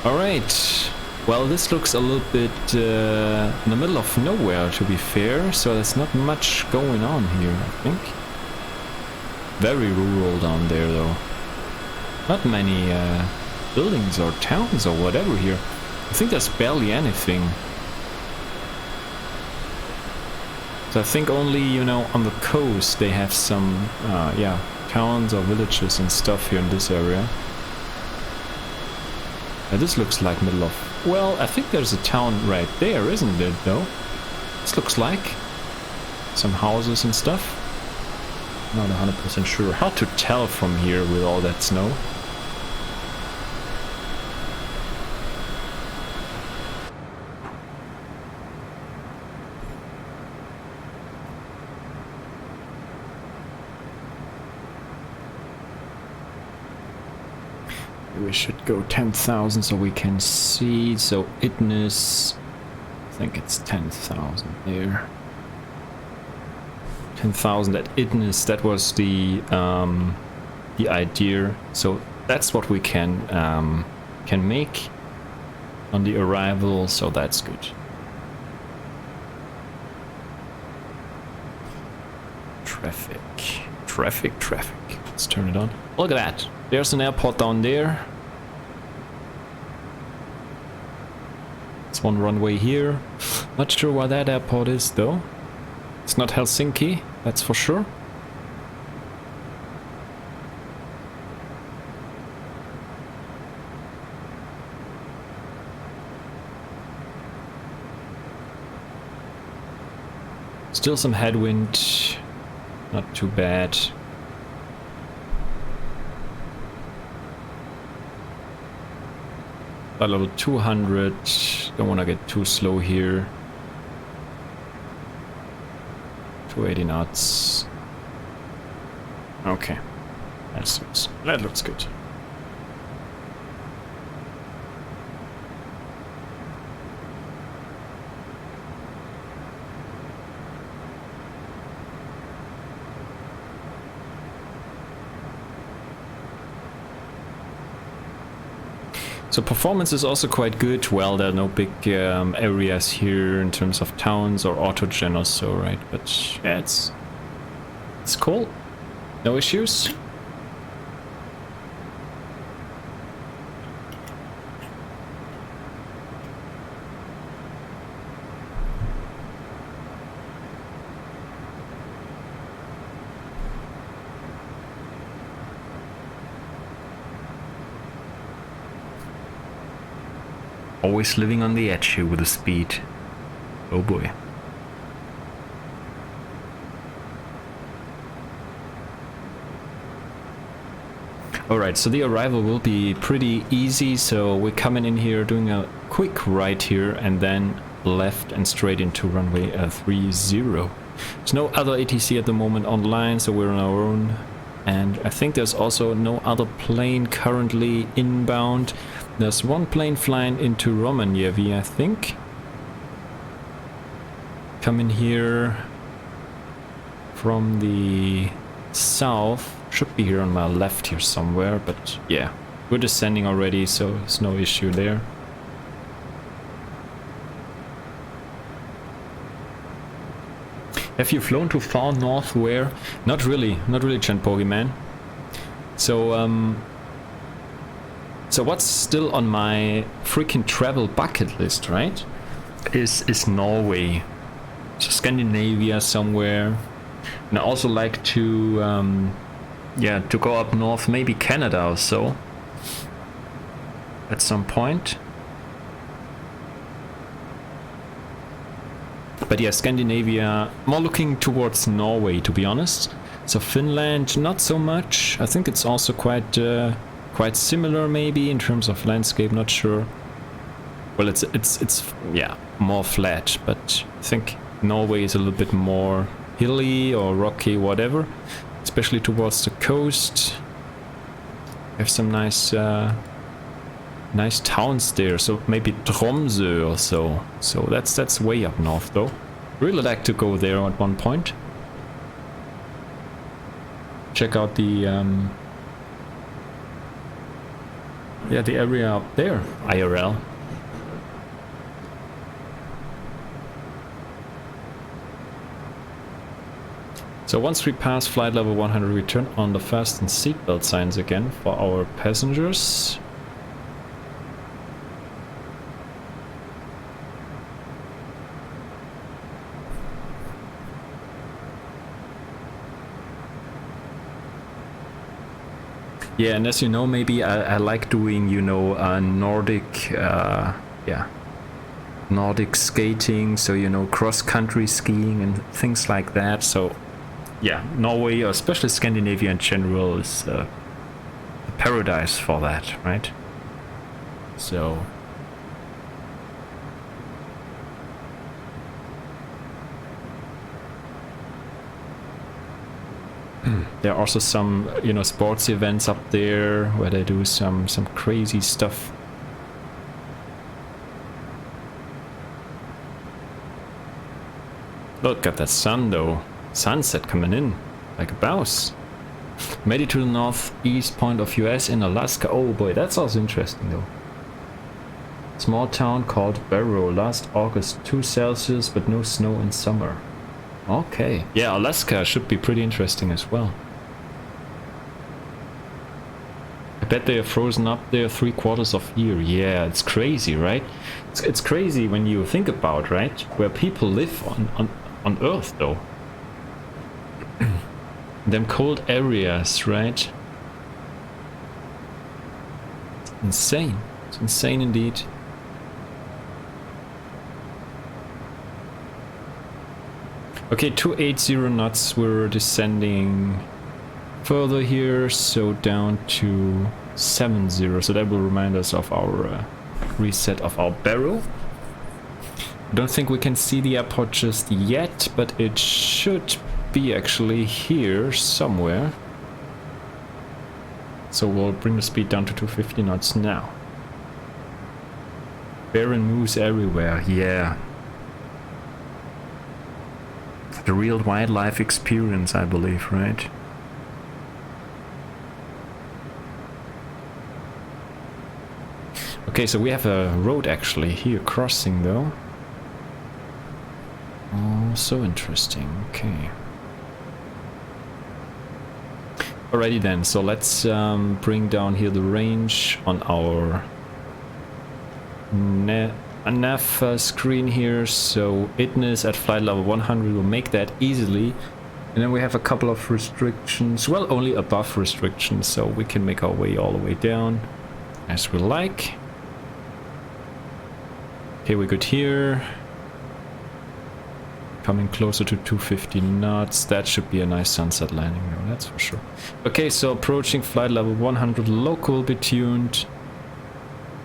Alright. Well, this looks a little bit in the middle of nowhere, to be fair. So there's not much going on here, I think. Very rural down there, though. Not many buildings or towns or whatever here. I think there's barely anything. So I think only, you know, on the coast they have some, yeah, towns or villages and stuff here in this area. Now this looks like middle of... Well, I think there's a town right there, isn't it, though? This looks like some houses and stuff. Not 100% sure. Hard to tell from here with all that snow. We should go 10,000 so we can see. So Idnis, I think it's 10,000 there. 10,000 at Idnis. That was the idea. So that's what we can make on the arrival. So that's good. Traffic. Let's turn it on. Look at that. There's an airport down there. It's one runway here. Not sure where that airport is though. It's not Helsinki, that's for sure. Still some headwind. Not too bad. A level 200, don't want to get too slow here. 280 knots. Okay, that looks good. So performance is also quite good. Well, there are no big areas here in terms of towns or autogen or so, right? But yeah, it's cool. No issues. Always living on the edge here with the speed. Oh boy. Alright, so the arrival will be pretty easy, so we're coming in here, doing a quick right here, and then left and straight into runway 30. There's no other ATC at the moment online, so we're on our own. And I think there's also no other plane currently inbound. There's one plane flying into Romanievi, I think. Coming here from the south. Should be here on my left here somewhere, but yeah. We're descending already, so there's no issue there. Have you flown too far north where? Not really, Pori man. So, so what's still on my freaking travel bucket list, right? Is Norway. So Scandinavia somewhere. And I also like to, yeah, to go up north, maybe Canada or so. At some point. But yeah, Scandinavia, more looking towards Norway, to be honest. So Finland, not so much. I think it's also quite similar, maybe in terms of landscape. Not sure. Well, it's yeah, more flat. But I think Norway is a little bit more hilly or rocky, whatever. Especially towards the coast. Have some nice nice towns there, so maybe Tromsø or so. So that's way up north though. Really like to go there at one point. Check out the yeah, the area up there, IRL. So once we pass flight level 100, we turn on the fasten seatbelt signs again for our passengers. Yeah, and as you know, maybe I like doing, you know, Nordic, yeah, Nordic skating, so, you know, cross-country skiing and things like that. So, yeah, Norway, or especially Scandinavia in general, is a paradise for that, right? So... there are also some, you know, sports events up there where they do some crazy stuff. Look at that sun though. Sunset coming in like a bouse. Made it to the northeast point of US in Alaska. Oh boy, that's also interesting though. Small town called Barrow. Last August 2 Celsius but no snow in summer. Okay. Yeah, Alaska should be pretty interesting as well. I bet they are frozen up there 3/4 of year. Yeah, it's crazy, right? It's crazy when you think about, right? Where people live on Earth, though. Them cold areas, right? It's insane. It's insane indeed. Okay, 280 knots, we're descending further here, so down to 70, so that will remind us of our reset of our barrel. I don't think we can see the airport just yet, but it should be actually here somewhere. So we'll bring the speed down to 250 knots now. Bear and moose everywhere, yeah. The real wildlife experience, I believe, right? Okay, so we have a road actually here crossing though. Oh, so interesting. Okay. Alrighty then, so let's bring down here the range on our nav screen here. So ITNIS at flight level 100 will make that easily. And then we have a couple of restrictions, well, only above restrictions, so we can make our way all the way down as we like. Okay, we're good here. Coming closer to 250 knots. That should be a nice sunset landing though, that's for sure. Okay, so approaching flight level 100, local will be tuned.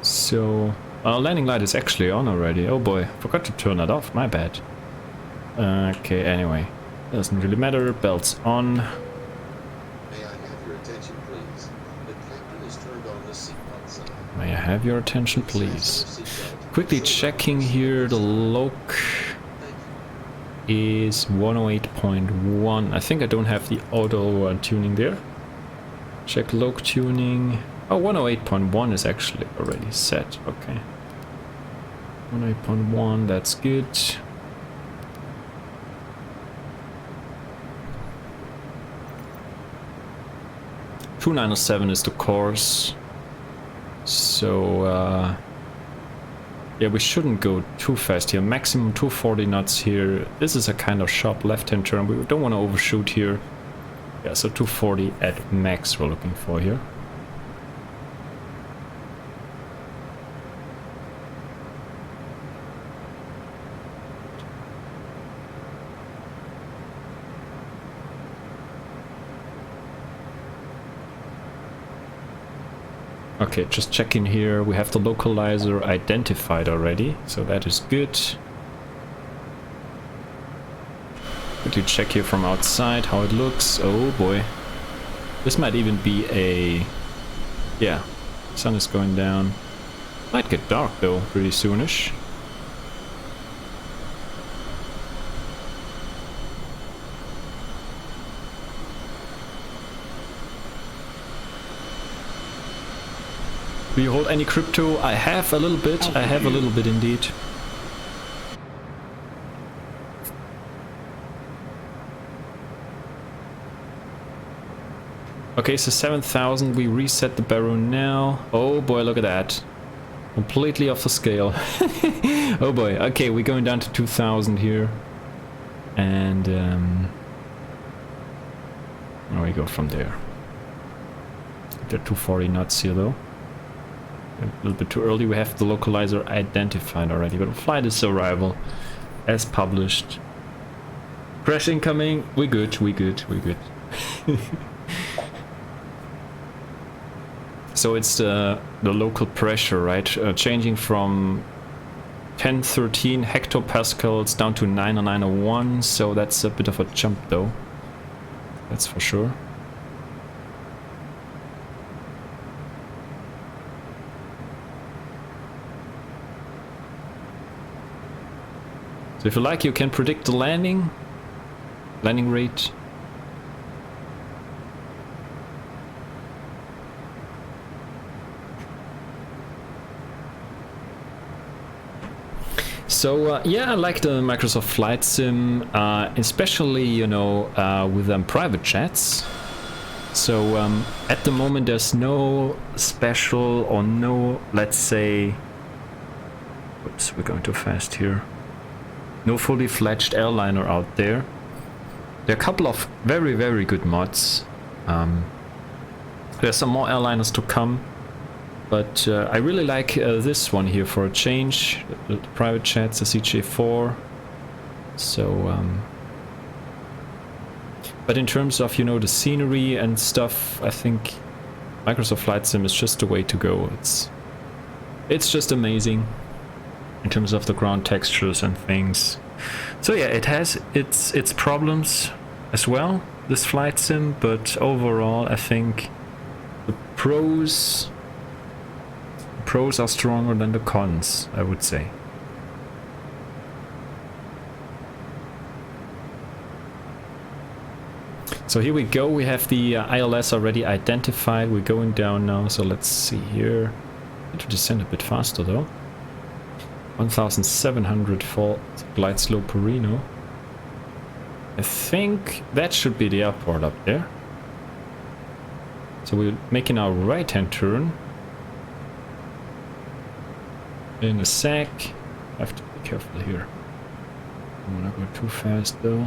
So our landing light is actually on already. Oh boy, forgot to turn that off, my bad. Okay, anyway, doesn't really matter. Belts on. May I have your attention, please? The captain has turned on the seatbelt sign. May I have your attention, please? Quickly checking here, the loc is 108.1. I think I don't have the auto tuning there. Check loc tuning. Oh, 108.1 is actually already set. Okay. 108.1, that's good. 2907 is the course. So, yeah, we shouldn't go too fast here. Maximum 240 knots here. This is a kind of sharp left-hand turn. We don't want to overshoot here. Yeah, so 240 at max we're looking for here. Okay, just checking here. We have the localizer identified already, so that is good. Quickly check here from outside how it looks. Oh boy. This might even be a... Yeah, sun is going down. Might get dark though, pretty soonish. Do you hold any crypto? I have a little bit. I have a little bit indeed. Okay, so 7,000. We reset the barrel now. Oh boy, look at that. Completely off the scale. Oh boy. Okay, we're going down to 2,000 here. And where we go from there. They're 240 knots here though. A little bit too early. We have the localizer identified already, but flight is arrival as published. Crash incoming. We good. We good. We good. So it's the local pressure, right? Changing from 1013 hectopascals down to 90901. So that's a bit of a jump, though. That's for sure. So if you like, you can predict the landing rate. So yeah, I like the Microsoft Flight Sim, especially, you know, with private jets. So at the moment there's no special or no, let's say, oops, we're going too fast here. No fully fledged airliner out there. There are a couple of very, very good mods. There's some more airliners to come, but I really like this one here for a change. The private jets, the CJ4. So, but in terms of, you know, the scenery and stuff, I think Microsoft Flight Sim is just the way to go. It's just amazing in terms of the ground textures and things. So yeah, it has its problems as well, this Flight Sim, but overall I think the pros are stronger than the cons, I would say. So here we go, we have the ILS already identified. We're going down now, so let's see here. Need to descend a bit faster though. 1700 for glide slow Pori. I think that should be the airport up there. So we're making our right hand turn. In a sec. I have to be careful here. I don't want to go too fast though.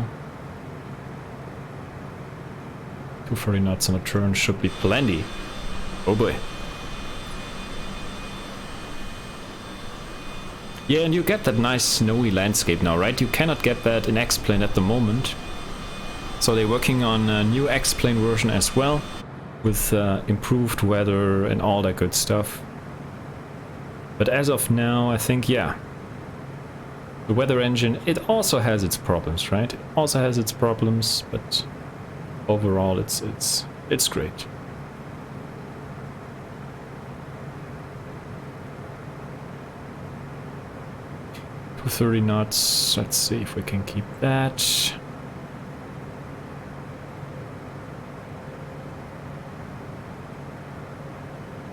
240 knots on a turn should be plenty. Oh boy. Yeah, and you get that nice snowy landscape now, right? You cannot get that in X-Plane at the moment. So they're working on a new X-Plane version as well, with improved weather and all that good stuff. But as of now, I think, yeah, the weather engine, it also has its problems, right? It also has its problems, but overall it's great. To 30 knots, let's see if we can keep that.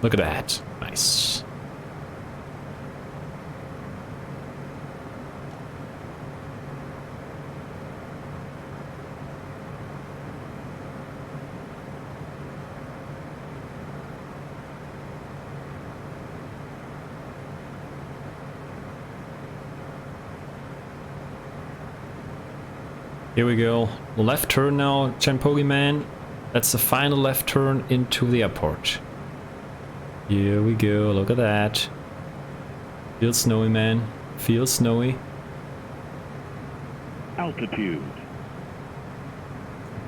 Look at that, nice. Here we go. Left turn now, Champogi man. That's the final left turn into the airport. Here we go, look at that. Feels snowy, man. Feels snowy. Altitude.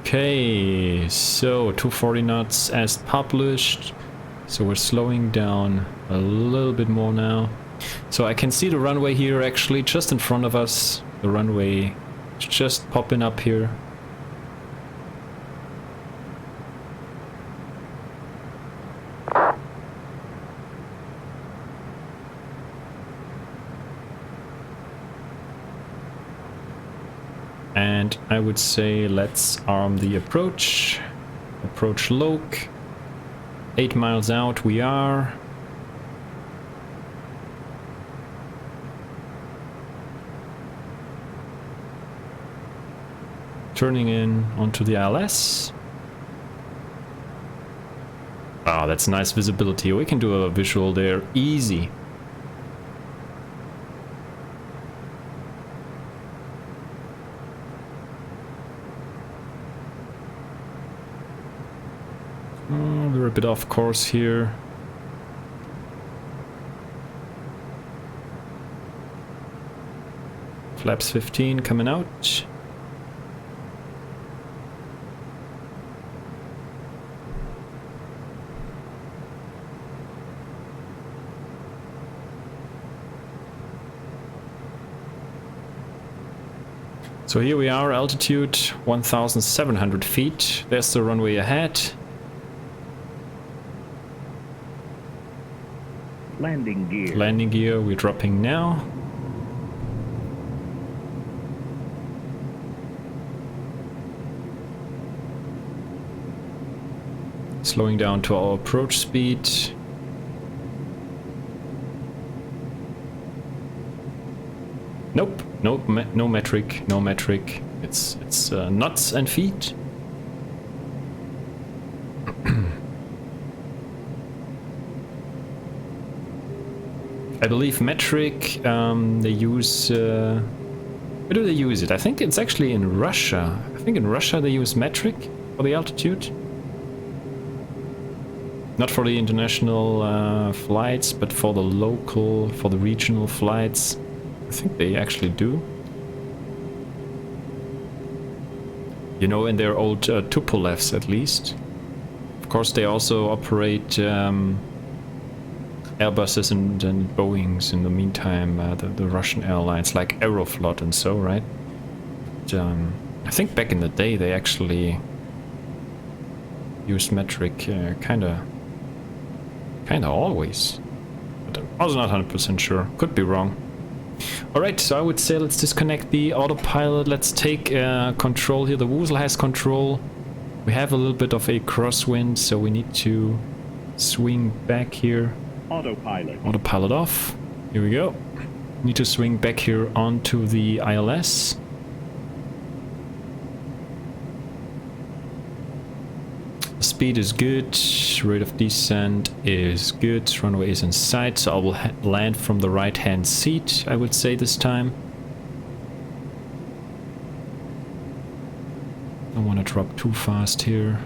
Okay, so 240 knots as published. So we're slowing down a little bit more now. So I can see the runway here actually just in front of us. The runway just popping up here. And I would say let's arm the approach. Approach Loke. 8 miles out we are. Turning in onto the ILS. Oh, that's nice visibility. We can do a visual there easy. We're a bit off course here. Flaps 15 coming out. So here we are, altitude 1,700 feet. There's the runway ahead. Landing gear. Landing gear, we're dropping now. Slowing down to our approach speed. Nope, nope, no metric, no metric. It's knots and feet. I believe metric, they use, where do they use it? I think it's actually in Russia. I think in Russia they use metric for the altitude. Not for the international flights, but for the local, for the regional flights. I think they actually do. You know, in their old Tupolevs at least. Of course, they also operate Airbuses and Boeings in the meantime, the Russian airlines like Aeroflot and so, right? But, I think back in the day they actually used metric kinda always. But I was not 100% sure. Could be wrong. Alright, so I would say let's disconnect the autopilot. Let's take control here. The Woozle has control. We have a little bit of a crosswind, so we need to swing back here. Autopilot. Autopilot off. Here we go. Need to swing back here onto the ILS. Speed is good, rate of descent is good, runway is in sight, so I will land from the right hand seat, I would say this time. Don't want to drop too fast here.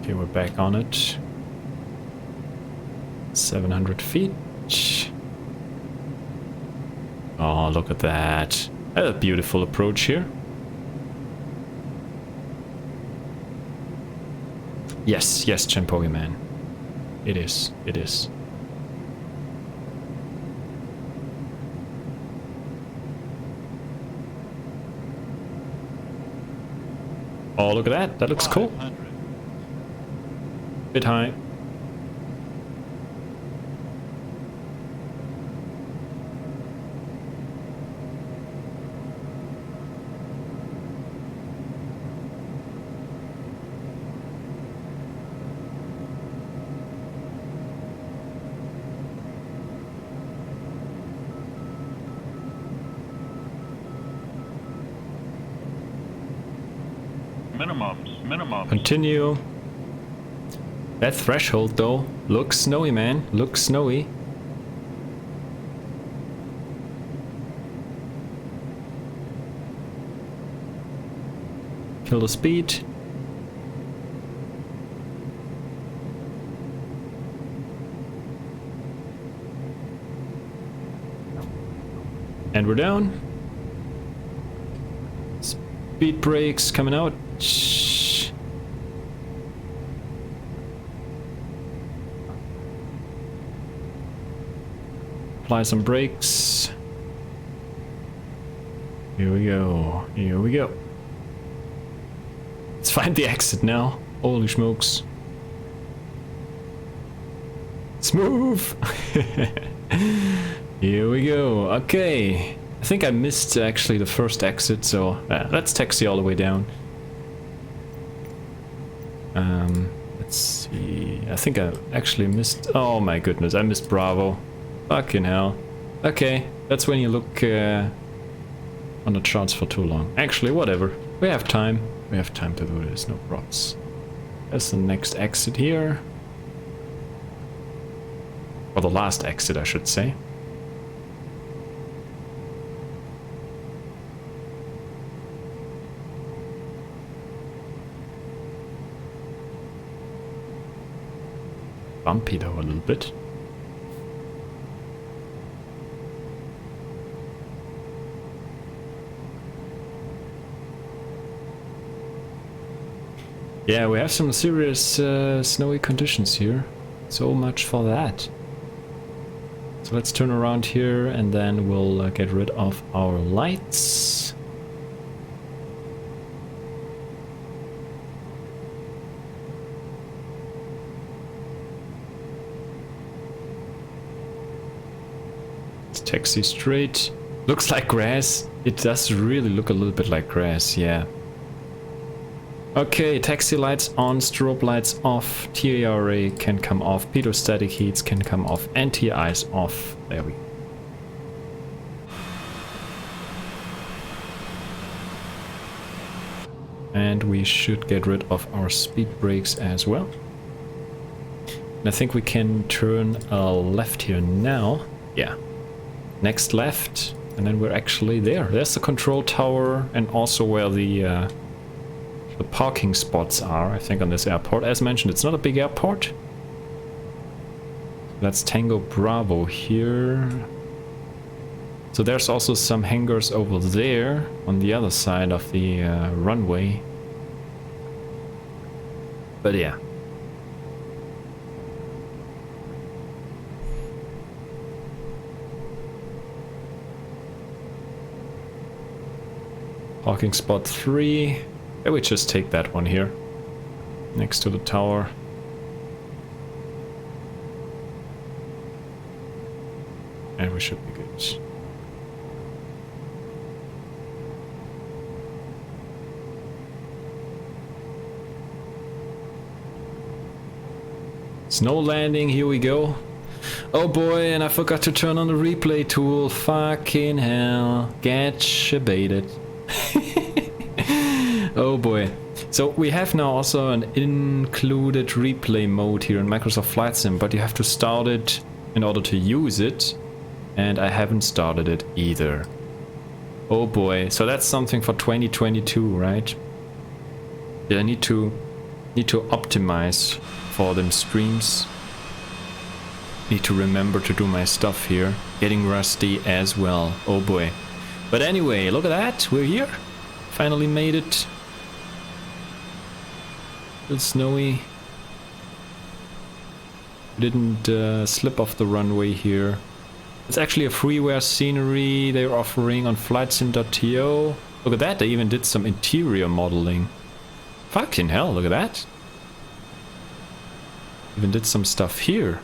Okay, we're back on it. 700 feet. Oh, look at that. A beautiful approach here. Yes, yes, Champogi man. It is, it is. Oh, look at that. That looks cool. Bit high. Minimums. Continue. That threshold though looks snowy, man. Looks snowy. Kill the speed. And we're down. Speed brakes coming out. Apply some brakes. Here we go. Here we go. Let's find the exit now. Holy smokes. Smooth. Here we go. Okay. I think I missed actually the first exit, so let's taxi all the way down. Let's see. I think I actually missed. Oh my goodness, I missed Bravo. Fucking hell. Okay, that's when you look on the charts for too long. Actually, whatever. We have time. We have time to do this, no props. That's the next exit here. Or the last exit, I should say. Bumpy though a little bit. Yeah, we have some serious snowy conditions here. So much for that. So let's turn around here and then we'll get rid of our lights. Let's taxi straight. Looks like grass. It does really look a little bit like grass, yeah. Okay, taxi lights on, strobe lights off, TARA can come off, pitot-static heats can come off, anti-ice off. There we go. And we should get rid of our speed brakes as well. And I think we can turn left here now. Yeah. Next left, and then we're actually there. There's the control tower and also where the parking spots are, I think, on this airport. As mentioned, it's not a big airport. That's Tango Bravo here. So there's also some hangars over there on the other side of the runway. But yeah. Parking spot 3. Yeah, we just take that one here, next to the tower. And we should be good. Snow landing, here we go. Oh boy, and I forgot to turn on the replay tool. Fucking hell. Getcha baited. Oh boy. So we have now also an included replay mode here in Microsoft Flight Sim, but you have to start it in order to use it. And I haven't started it either. Oh boy. So that's something for 2022, right? Yeah, I need to optimize for them streams. Need to remember to do my stuff here. Getting rusty as well. Oh boy. But anyway, look at that. We're here. Finally made it. Still snowy. Didn't slip off the runway here. It's actually a freeware scenery they're offering on flightsim.to. Look at that. They even did some interior modeling. Fucking hell, look at that. Even did some stuff here.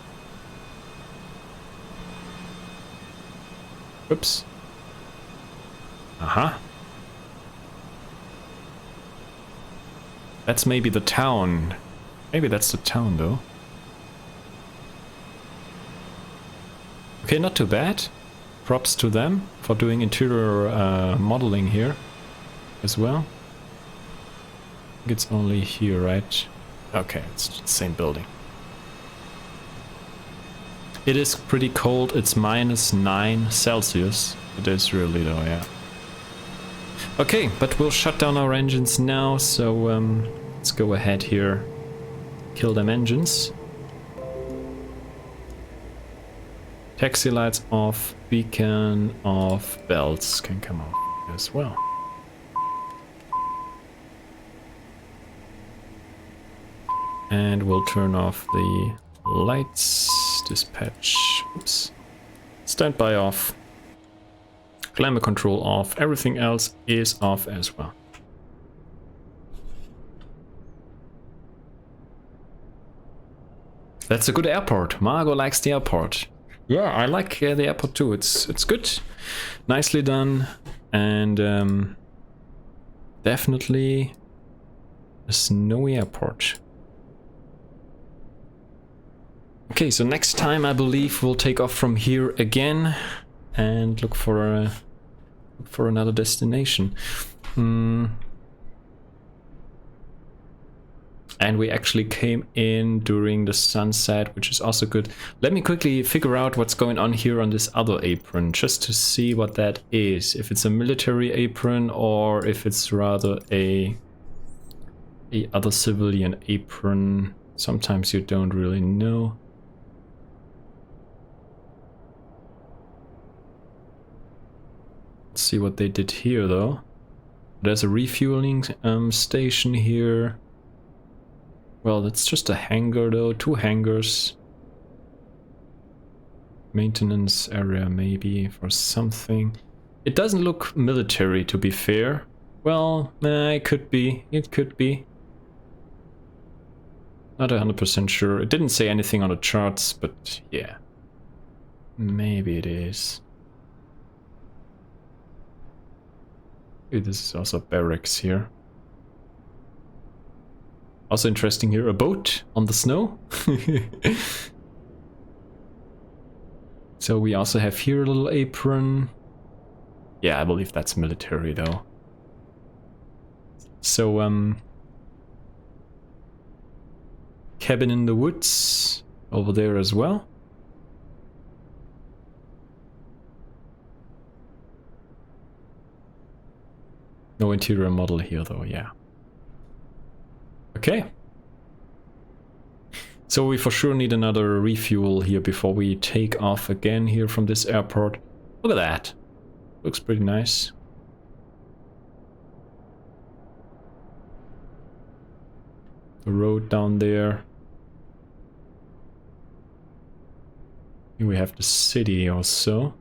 Oops. Uh-huh. That's maybe the town. Maybe that's the town, though. Okay, not too bad. Props to them for doing interior modeling here as well. I think it's only here, right? Okay, it's the same building. It is pretty cold. It's -9 Celsius. It is really though, yeah. Okay, but we'll shut down our engines now, so let's go ahead here. Kill them engines. Taxi lights off, beacon off, belts can come off as well. And we'll turn off the lights, dispatch, oops, standby off, climate control off, everything else is off as well. That's a good airport. Margot likes the airport. Yeah, I like the airport too. It's good, nicely done, and definitely a snowy airport. Okay, so next time I believe we'll take off from here again and look for another destination. And we actually came in during the sunset, which is also good. Let me quickly figure out what's going on here on this other apron, just to see what that is. If it's a military apron or if it's rather a other civilian apron. Sometimes you don't really know. Let's see what they did here though. There's a refueling station here. Well, that's just a hangar though, 2 hangars. Maintenance area maybe for something. It doesn't look military, to be fair. Well, it could be, it could be. Not 100% sure. It didn't say anything on the charts, but yeah. Maybe it is. This is also barracks here. Also interesting here, a boat on the snow. So we also have here a little apron. Yeah, I believe that's military though. So cabin in the woods over there as well. No interior model here though, yeah. Okay. So we for sure need another refuel here before we take off again here from this airport. Look at that. Looks pretty nice. The road down there. Here we have the city also.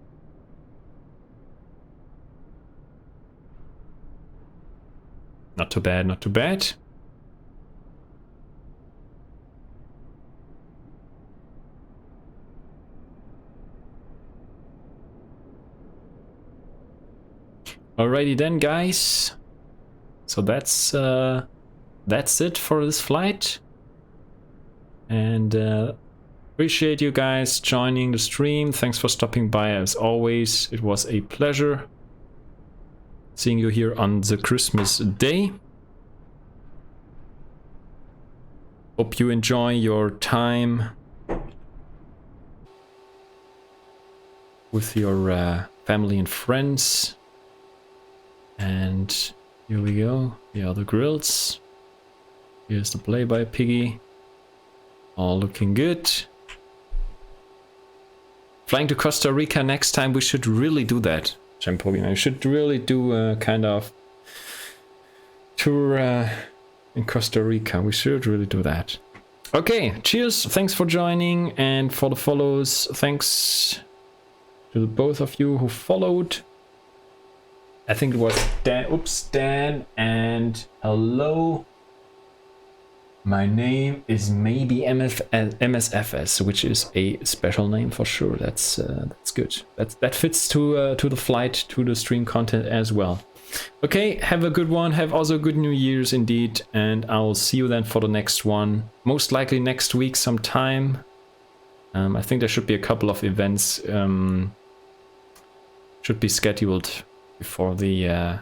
Not too bad, not too bad. Alrighty then, guys. So that's it for this flight. And appreciate you guys joining the stream. Thanks for stopping by as always. It was a pleasure seeing you here on the Christmas day. Hope you enjoy your time with your family and friends. And here we go. Here are the grills. Here's the play-by piggy. All looking good. Flying to Costa Rica next time, we should really do that. I should really do a kind of tour in Costa Rica. We should really do that. Okay, cheers. Thanks for joining, and for the follows, thanks to both of you who followed. I think it was Dan, and hello. My name is maybe MSFS, which is a special name for sure. That's good. That fits to the flight, to the stream content as well. Okay, have a good one. Have also a good New Year's indeed, and I'll see you then for the next one. Most likely next week sometime. I think there should be a couple of events should be scheduled before the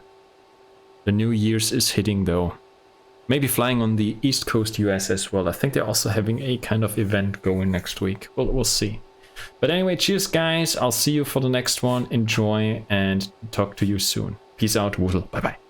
New Year's is hitting though. Maybe flying on the East Coast US as well. I think they're also having a kind of event going next week. We'll see. But anyway, cheers guys. I'll see you for the next one. Enjoy and talk to you soon. Peace out, Woodle. Bye bye.